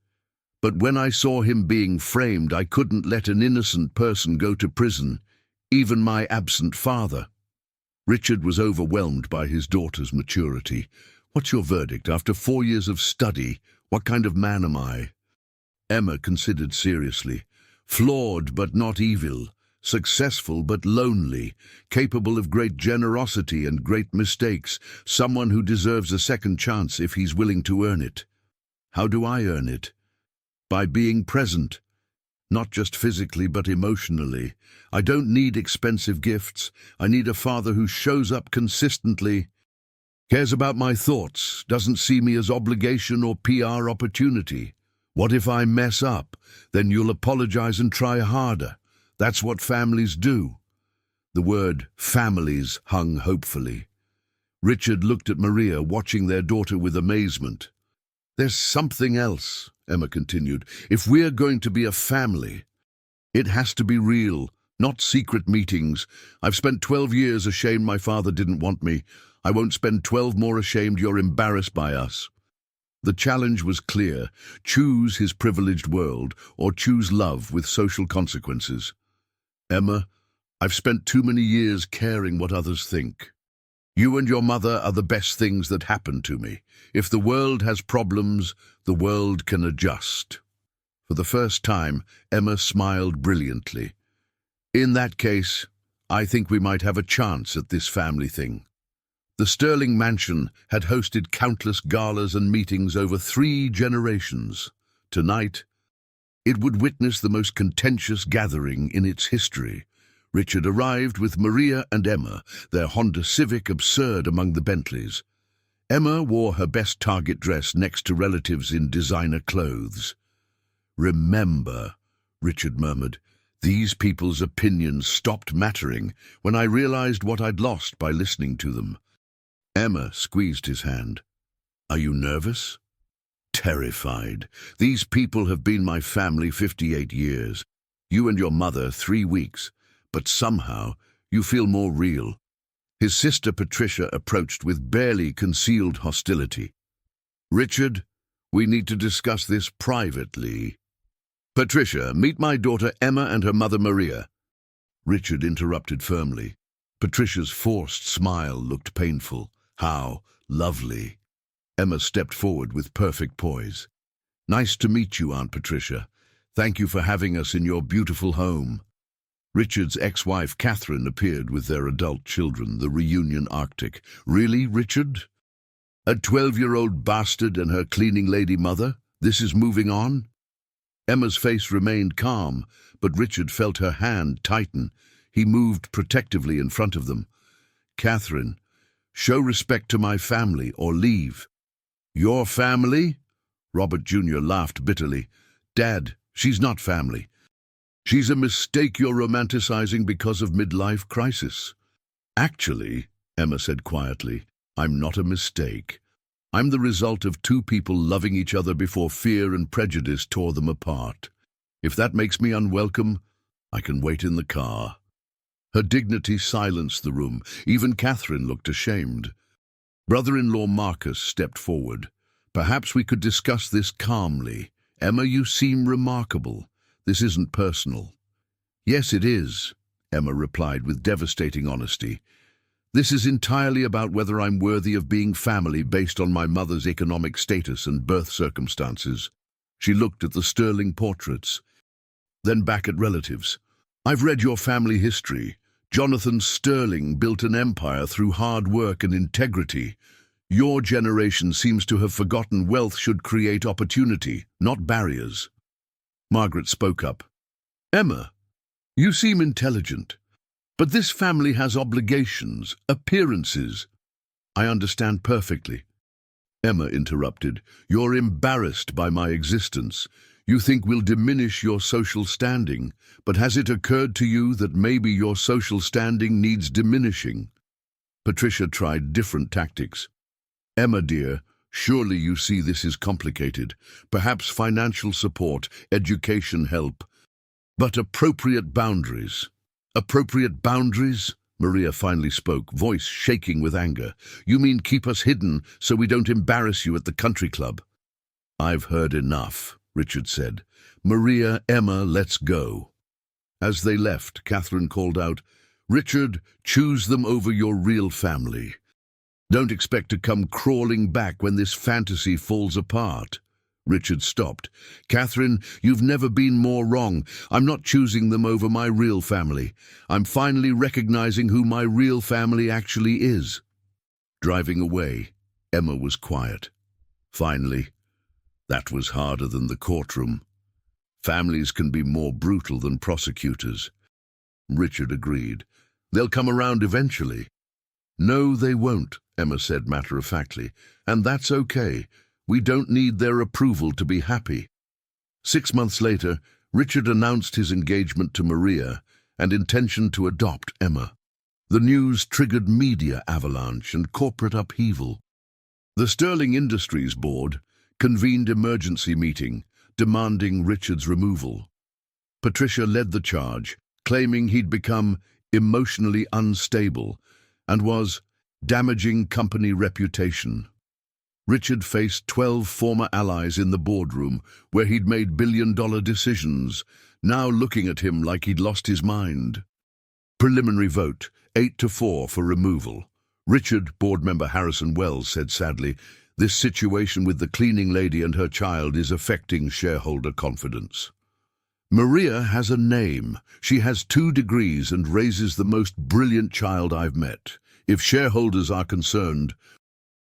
But when I saw him being framed, I couldn't let an innocent person go to prison, even my absent father. Richard was overwhelmed by his daughter's maturity. What's your verdict? After 4 years of study, what kind of man am I? Emma considered seriously. Flawed but not evil, successful but lonely, capable of great generosity and great mistakes, someone who deserves a second chance if he's willing to earn it. How do I earn it? By being present. Not just physically but emotionally. I don't need expensive gifts. I need a father who shows up consistently, cares about my thoughts, doesn't see me as obligation or PR opportunity. What if I mess up? Then you'll apologize and try harder. That's what families do. The word families hung hopefully. Richard looked at Maria, watching their daughter with amazement. There's something else, Emma continued. If we're going to be a family, it has to be real, not secret meetings. I've spent 12 years ashamed my father didn't want me. I won't spend 12 more ashamed you're embarrassed by us. The challenge was clear. Choose his privileged world or choose love with social consequences. Emma, I've spent too many years caring what others think. You and your mother are the best things that happened to me. If the world has problems, the world can adjust." For the first time, Emma smiled brilliantly. "In that case, I think we might have a chance at this family thing." The Sterling mansion had hosted countless galas and meetings over 3 generations. Tonight, it would witness the most contentious gathering in its history. Richard arrived with Maria and Emma, their Honda Civic absurd among the Bentleys. Emma wore her best Target dress next to relatives in designer clothes. "Remember," Richard murmured, "these people's opinions stopped mattering when I realized what I'd lost by listening to them." Emma squeezed his hand. "Are you nervous?" "Terrified. These people have been my family 58 years. You and your mother 3 weeks. But somehow you feel more real." His sister Patricia approached with barely concealed hostility. "Richard, we need to discuss this privately." "Patricia, meet my daughter Emma and her mother Maria." Richard interrupted firmly. Patricia's forced smile looked painful. "How lovely." Emma stepped forward with perfect poise. "Nice to meet you, Aunt Patricia. Thank you for having us in your beautiful home." Richard's ex-wife Catherine appeared with their adult children, the reunion Arctic. "Really, Richard? A 12-year-old bastard and her cleaning lady mother? This is moving on?" Emma's face remained calm, but Richard felt her hand tighten. He moved protectively in front of them. "Catherine, show respect to my family or leave." "Your family?" Robert Jr. laughed bitterly. "Dad, she's not family. She's a mistake you're romanticizing because of midlife crisis." "Actually," Emma said quietly, "I'm not a mistake. I'm the result of 2 people loving each other before fear and prejudice tore them apart. If that makes me unwelcome, I can wait in the car." Her dignity silenced the room. Even Catherine looked ashamed. Brother-in-law Marcus stepped forward. "Perhaps we could discuss this calmly. Emma, you seem remarkable. This isn't personal." "Yes, it is," Emma replied with devastating honesty. "This is entirely about whether I'm worthy of being family based on my mother's economic status and birth circumstances." She looked at the Sterling portraits, then back at relatives. "I've read your family history. Jonathan Sterling built an empire through hard work and integrity. Your generation seems to have forgotten wealth should create opportunity, not barriers." Margaret spoke up. "Emma, you seem intelligent, but this family has obligations, appearances." "I understand perfectly." Emma interrupted. "You're embarrassed by my existence. You think we'll diminish your social standing, but has it occurred to you that maybe your social standing needs diminishing?" Patricia tried different tactics. "Emma, dear, surely you see this is complicated. Perhaps financial support, education help, but appropriate boundaries." "Appropriate boundaries?" Maria finally spoke, voice shaking with anger. "You mean keep us hidden so we don't embarrass you at the country club?" "I've heard enough," Richard said. "Maria, Emma, let's go." As they left, Catherine called out, "Richard, choose them over your real family. Don't expect to come crawling back when this fantasy falls apart." Richard stopped. "Catherine, you've never been more wrong. I'm not choosing them over my real family. I'm finally recognizing who my real family actually is." Driving away, Emma was quiet. Finally, that was harder than the courtroom. Families can be more brutal than prosecutors. Richard agreed. "They'll come around eventually." "No, they won't," Emma said matter-of-factly. "And that's okay. We don't need their approval to be happy." 6 months later, Richard announced his engagement to Maria and intention to adopt Emma. The news triggered media avalanche and corporate upheaval. The Sterling Industries Board convened emergency meeting, demanding Richard's removal. Patricia led the charge, claiming he'd become emotionally unstable and was damaging company reputation. Richard faced 12 former allies in the boardroom, where he'd made billion-dollar decisions, now looking at him like he'd lost his mind. Preliminary vote, 8-4 for removal. Richard, board member Harrison Wells, said sadly, "This situation with the cleaning lady and her child is affecting shareholder confidence." Maria has a name. She has 2 degrees and raises the most brilliant child I've met. If shareholders are concerned,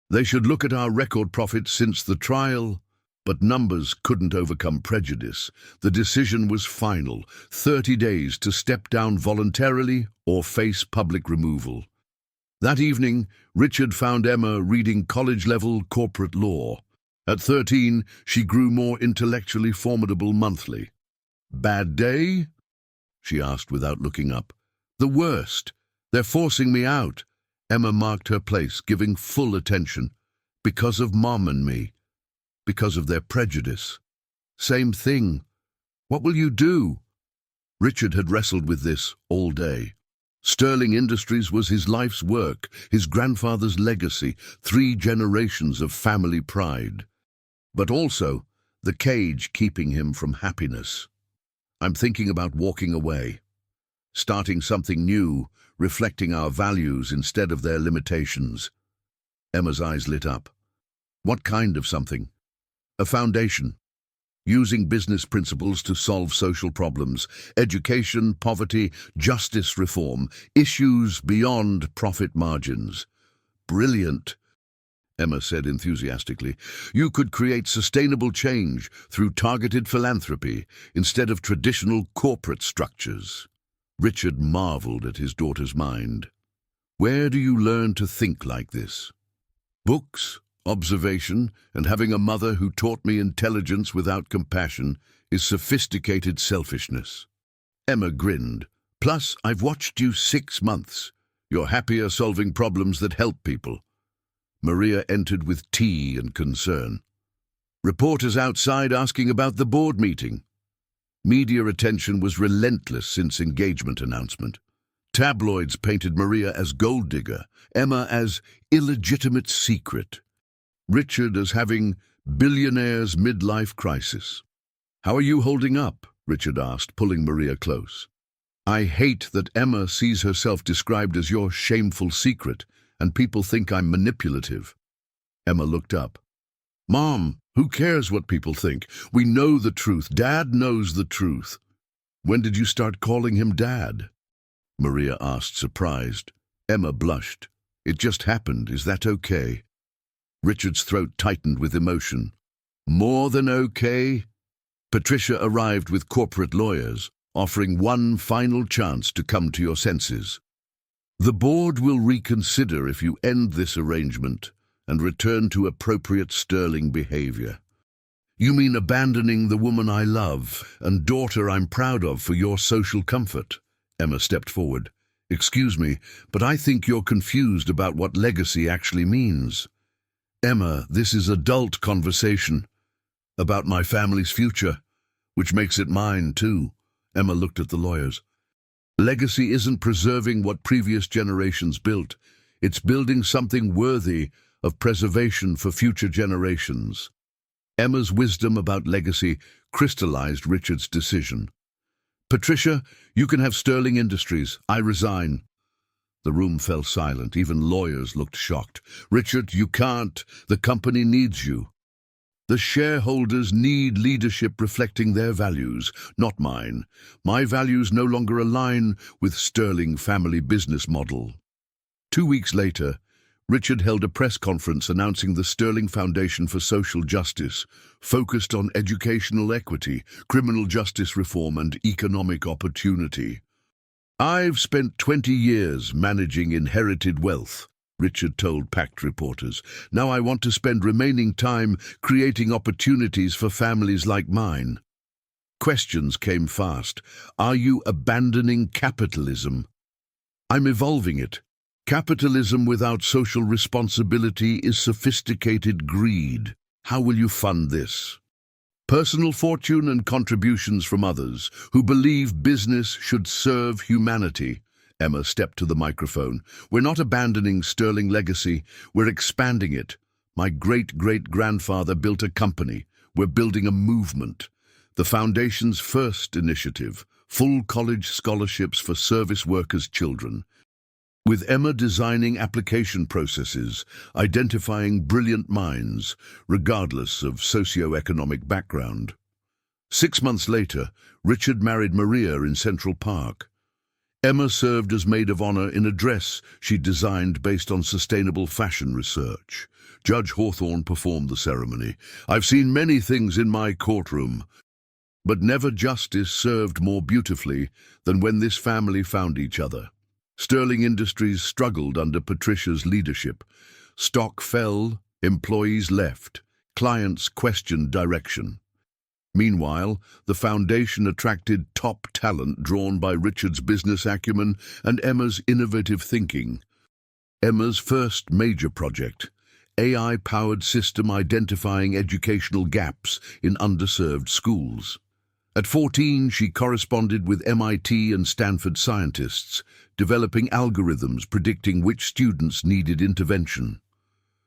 they should look at our record profits since the trial. But numbers couldn't overcome prejudice. The decision was final: 30 days to step down voluntarily or face public removal. That evening, Richard found Emma reading college-level corporate law. At 13, she grew more intellectually formidable monthly. "Bad day?" she asked without looking up. "The worst. They're forcing me out." Emma marked her place, giving full attention. "Because of Mom and me. Because of their prejudice." "Same thing. What will you do?" Richard had wrestled with this all day. Sterling Industries was his life's work, his grandfather's legacy, 3 generations of family pride. But also the cage keeping him from happiness. "I'm thinking about walking away, starting something new, reflecting our values instead of their limitations." Emma's eyes lit up. "What kind of something?" "A foundation. Using business principles to solve social problems, education, poverty, justice reform, issues beyond profit margins." "Brilliant," Emma said enthusiastically. "You could create sustainable change through targeted philanthropy instead of traditional corporate structures." Richard marveled at his daughter's mind. "Where do you learn to think like this?" "Books, observation, and having a mother who taught me intelligence without compassion is sophisticated selfishness." Emma grinned. "Plus, I've watched you 6 months. You're happier solving problems that help people." Maria entered with tea and concern. "Reporters outside asking about the board meeting." Media attention was relentless since engagement announcement. Tabloids painted Maria as gold digger, Emma as illegitimate secret, Richard as having billionaire's midlife crisis. "How are you holding up?" Richard asked, pulling Maria close. "I hate that Emma sees herself described as your shameful secret, and people think I'm manipulative." Emma looked up. "Mom, who cares what people think? We know the truth. Dad knows the truth." "When did you start calling him Dad?" Maria asked, surprised. Emma blushed. "It just happened. Is that okay?" Richard's throat tightened with emotion. "More than okay?" Patricia arrived with corporate lawyers, offering one final chance to come to your senses. "The board will reconsider if you end this arrangement and return to appropriate Sterling behavior." "You mean abandoning the woman I love and daughter I'm proud of for your social comfort?" Emma stepped forward. "Excuse me, but I think you're confused about what legacy actually means." "Emma, this is adult conversation about my family's future, which makes it mine too." Emma looked at the lawyers. "Legacy isn't preserving what previous generations built. It's building something worthy of preservation for future generations." Emma's wisdom about legacy crystallized Richard's decision. "Patricia, you can have Sterling Industries. I resign." The room fell silent. Even lawyers looked shocked. "Richard, you can't. The company needs you." "The shareholders need leadership reflecting their values, not mine. My values no longer align with Sterling family business model." 2 weeks later, Richard held a press conference announcing the Sterling Foundation for Social Justice, focused on educational equity, criminal justice reform, and economic opportunity. "I've spent 20 years managing inherited wealth," Richard told packed reporters. "Now I want to spend remaining time creating opportunities for families like mine." Questions came fast. "Are you abandoning capitalism?" "I'm evolving it. Capitalism without social responsibility is sophisticated greed. How will you fund this?" "Personal fortune and contributions from others who believe business should serve humanity." Emma stepped to the microphone. "We're not abandoning Sterling legacy, we're expanding it. My great-great-grandfather built a company. We're building a movement. The Foundation's first initiative, full college scholarships for service workers' children, with Emma designing application processes, identifying brilliant minds, regardless of socio-economic background. 6 months later, Richard married Maria in Central Park. Emma served as maid of honor in a dress she designed based on sustainable fashion research. Judge Hawthorne performed the ceremony. "I've seen many things in my courtroom, but never justice served more beautifully than when this family found each other." Sterling Industries struggled under Patricia's leadership. Stock fell, employees left, clients questioned direction. Meanwhile, the foundation attracted top talent drawn by Richard's business acumen and Emma's innovative thinking. Emma's first major project, AI-powered system identifying educational gaps in underserved schools. At 14, she corresponded with MIT and Stanford scientists, developing algorithms predicting which students needed intervention.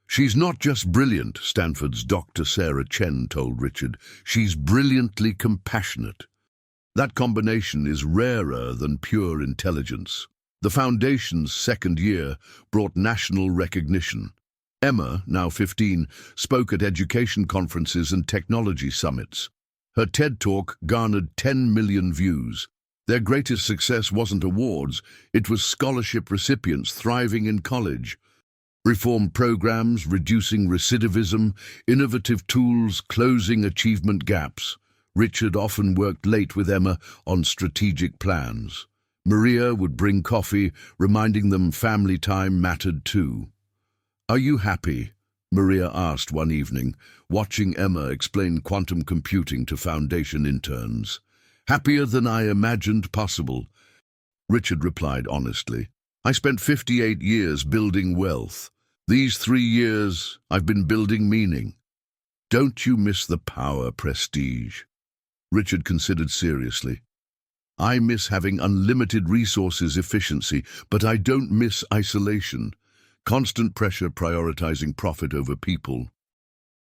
"She's not just brilliant," Stanford's Dr. Sarah Chen told Richard. "She's brilliantly compassionate." That combination is rarer than pure intelligence. The foundation's second year brought national recognition. Emma, now 15, spoke at education conferences and technology summits. Her TED Talk garnered 10 million views. Their greatest success wasn't awards, it was scholarship recipients thriving in college. Reform programs, reducing recidivism, innovative tools, closing achievement gaps. Richard often worked late with Emma on strategic plans. Maria would bring coffee, reminding them family time mattered too. "Are you happy?" Maria asked one evening, watching Emma explain quantum computing to foundation interns. "Happier than I imagined possible," Richard replied honestly. "I spent 58 years building wealth. These 3 years, I've been building meaning." "Don't you miss the power, prestige?" Richard considered seriously. "I miss having unlimited resources, efficiency, but I don't miss isolation. Constant pressure prioritizing profit over people.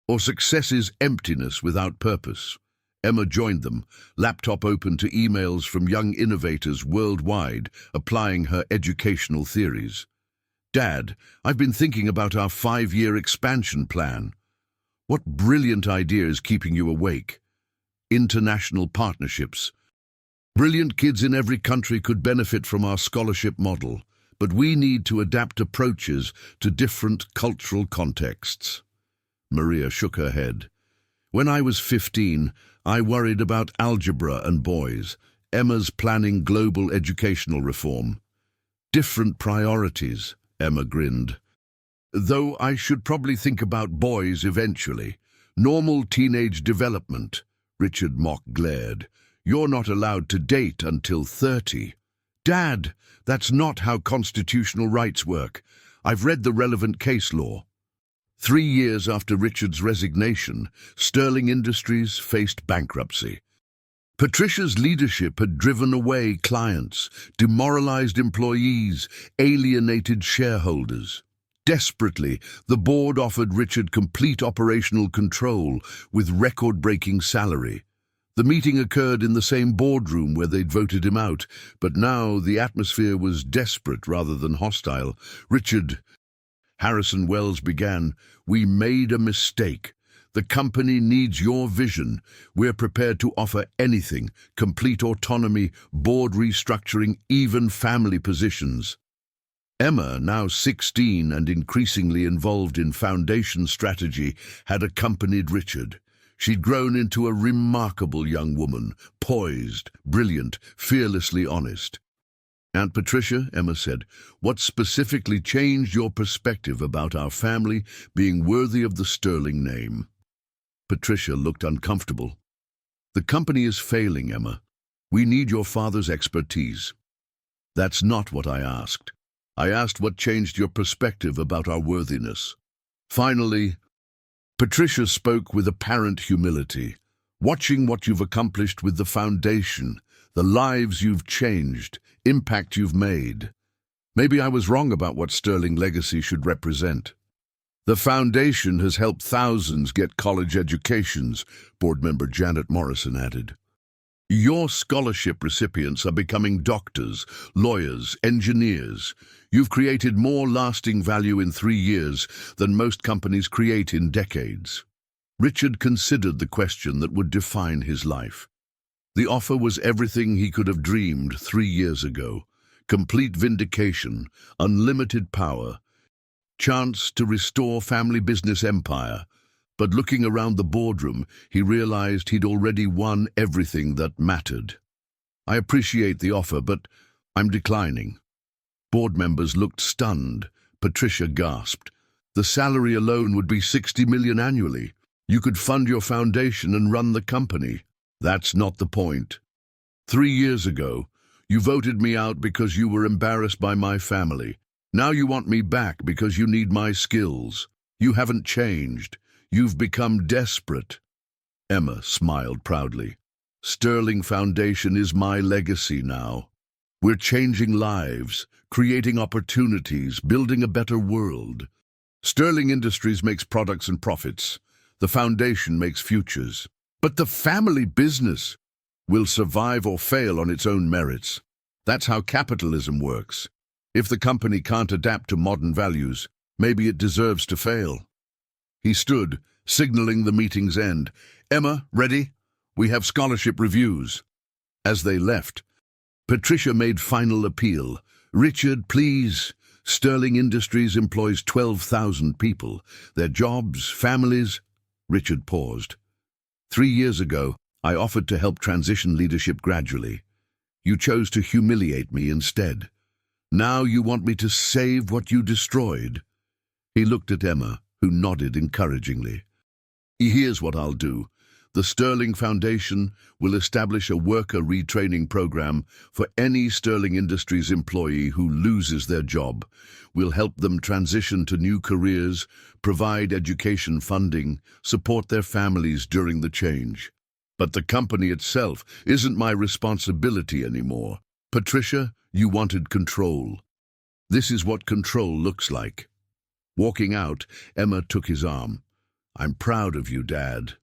Or success is emptiness without purpose." Emma joined them, laptop open to emails from young innovators worldwide, applying her educational theories. "Dad, I've been thinking about our 5-year expansion plan." "What brilliant idea is keeping you awake?" "International partnerships. Brilliant kids in every country could benefit from our scholarship model, but we need to adapt approaches to different cultural contexts." Maria shook her head. "When I was 15, I worried about algebra and boys. Emma's planning global educational reform." "Different priorities," Emma grinned. "Though I should probably think about boys eventually. Normal teenage development." Richard mock glared. "You're not allowed to date until 30. "Dad, that's not how constitutional rights work. I've read the relevant case law." 3 years after Richard's resignation, Sterling Industries faced bankruptcy. Patricia's leadership had driven away clients, demoralized employees, alienated shareholders. Desperately, the board offered Richard complete operational control with record-breaking salary. The meeting occurred in the same boardroom where they'd voted him out, but now the atmosphere was desperate rather than hostile. "Richard," Harrison Wells began, "we made a mistake. The company needs your vision. We're prepared to offer anything, complete autonomy, board restructuring, even family positions." Emma, now 16 and increasingly involved in foundation strategy, had accompanied Richard. She'd grown into a remarkable young woman, poised, brilliant, fearlessly honest. "Aunt Patricia," Emma said, "what specifically changed your perspective about our family being worthy of the Sterling name?" Patricia looked uncomfortable. "The company is failing, Emma. We need your father's expertise." "That's not what I asked. I asked what changed your perspective about our worthiness." Finally, Patricia spoke with apparent humility. "Watching what you've accomplished with the foundation, the lives you've changed, impact you've made. Maybe I was wrong about what Sterling legacy should represent." "The foundation has helped thousands get college educations," board member Janet Morrison added. Your scholarship recipients are becoming doctors, lawyers, engineers. You've created more lasting value in 3 years than most companies create in decades. Richard considered the question that would define his life. The offer was everything he could have dreamed 3 years ago. Complete vindication, unlimited power, chance to restore family business empire. But looking around the boardroom, he realized he'd already won everything that mattered. I appreciate the offer, but I'm declining. Board members looked stunned. Patricia gasped. The salary alone would be 60 million annually. You could fund your foundation and run the company. That's not the point. 3 years ago, you voted me out because you were embarrassed by my family. Now you want me back because you need my skills. You haven't changed. You've become desperate. Emma smiled proudly. Sterling Foundation is my legacy now. We're changing lives, creating opportunities, building a better world. Sterling Industries makes products and profits. The foundation makes futures. But the family business will survive or fail on its own merits. That's how capitalism works. If the company can't adapt to modern values, maybe it deserves to fail. He stood, signaling the meeting's end. Emma, ready? We have scholarship reviews. As they left, Patricia made final appeal. Richard, please. Sterling Industries employs 12,000 people. Their jobs, families. Richard paused. 3 years ago, I offered to help transition leadership gradually. You chose to humiliate me instead. Now you want me to save what you destroyed. He looked at Emma, who nodded encouragingly. Here's what I'll do. The Sterling Foundation will establish a worker retraining program for any Sterling Industries employee who loses their job. We'll help them transition to new careers, provide education funding, support their families during the change. But the company itself isn't my responsibility anymore. Patricia, you wanted control. This is what control looks like. Walking out, Emma took his arm. I'm proud of you, Dad.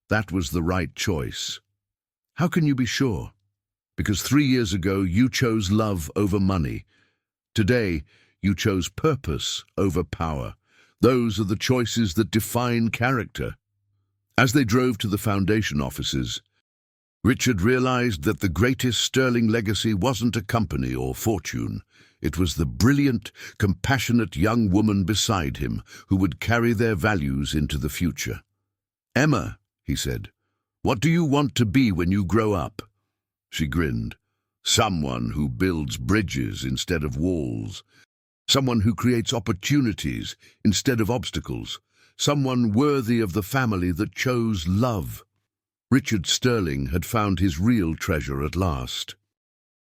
That was the right choice. How can you be sure? Because 3 years ago, you chose love over money. Today, you chose purpose over power. Those are the choices that define character. As they drove to the foundation offices, Richard realized that the greatest Sterling legacy wasn't a company or fortune. It was the brilliant, compassionate young woman beside him who would carry their values into the future. Emma, he said, what do you want to be when you grow up? She grinned. Someone who builds bridges instead of walls. Someone who creates opportunities instead of obstacles. Someone worthy of the family that chose love. Richard Sterling had found his real treasure at last.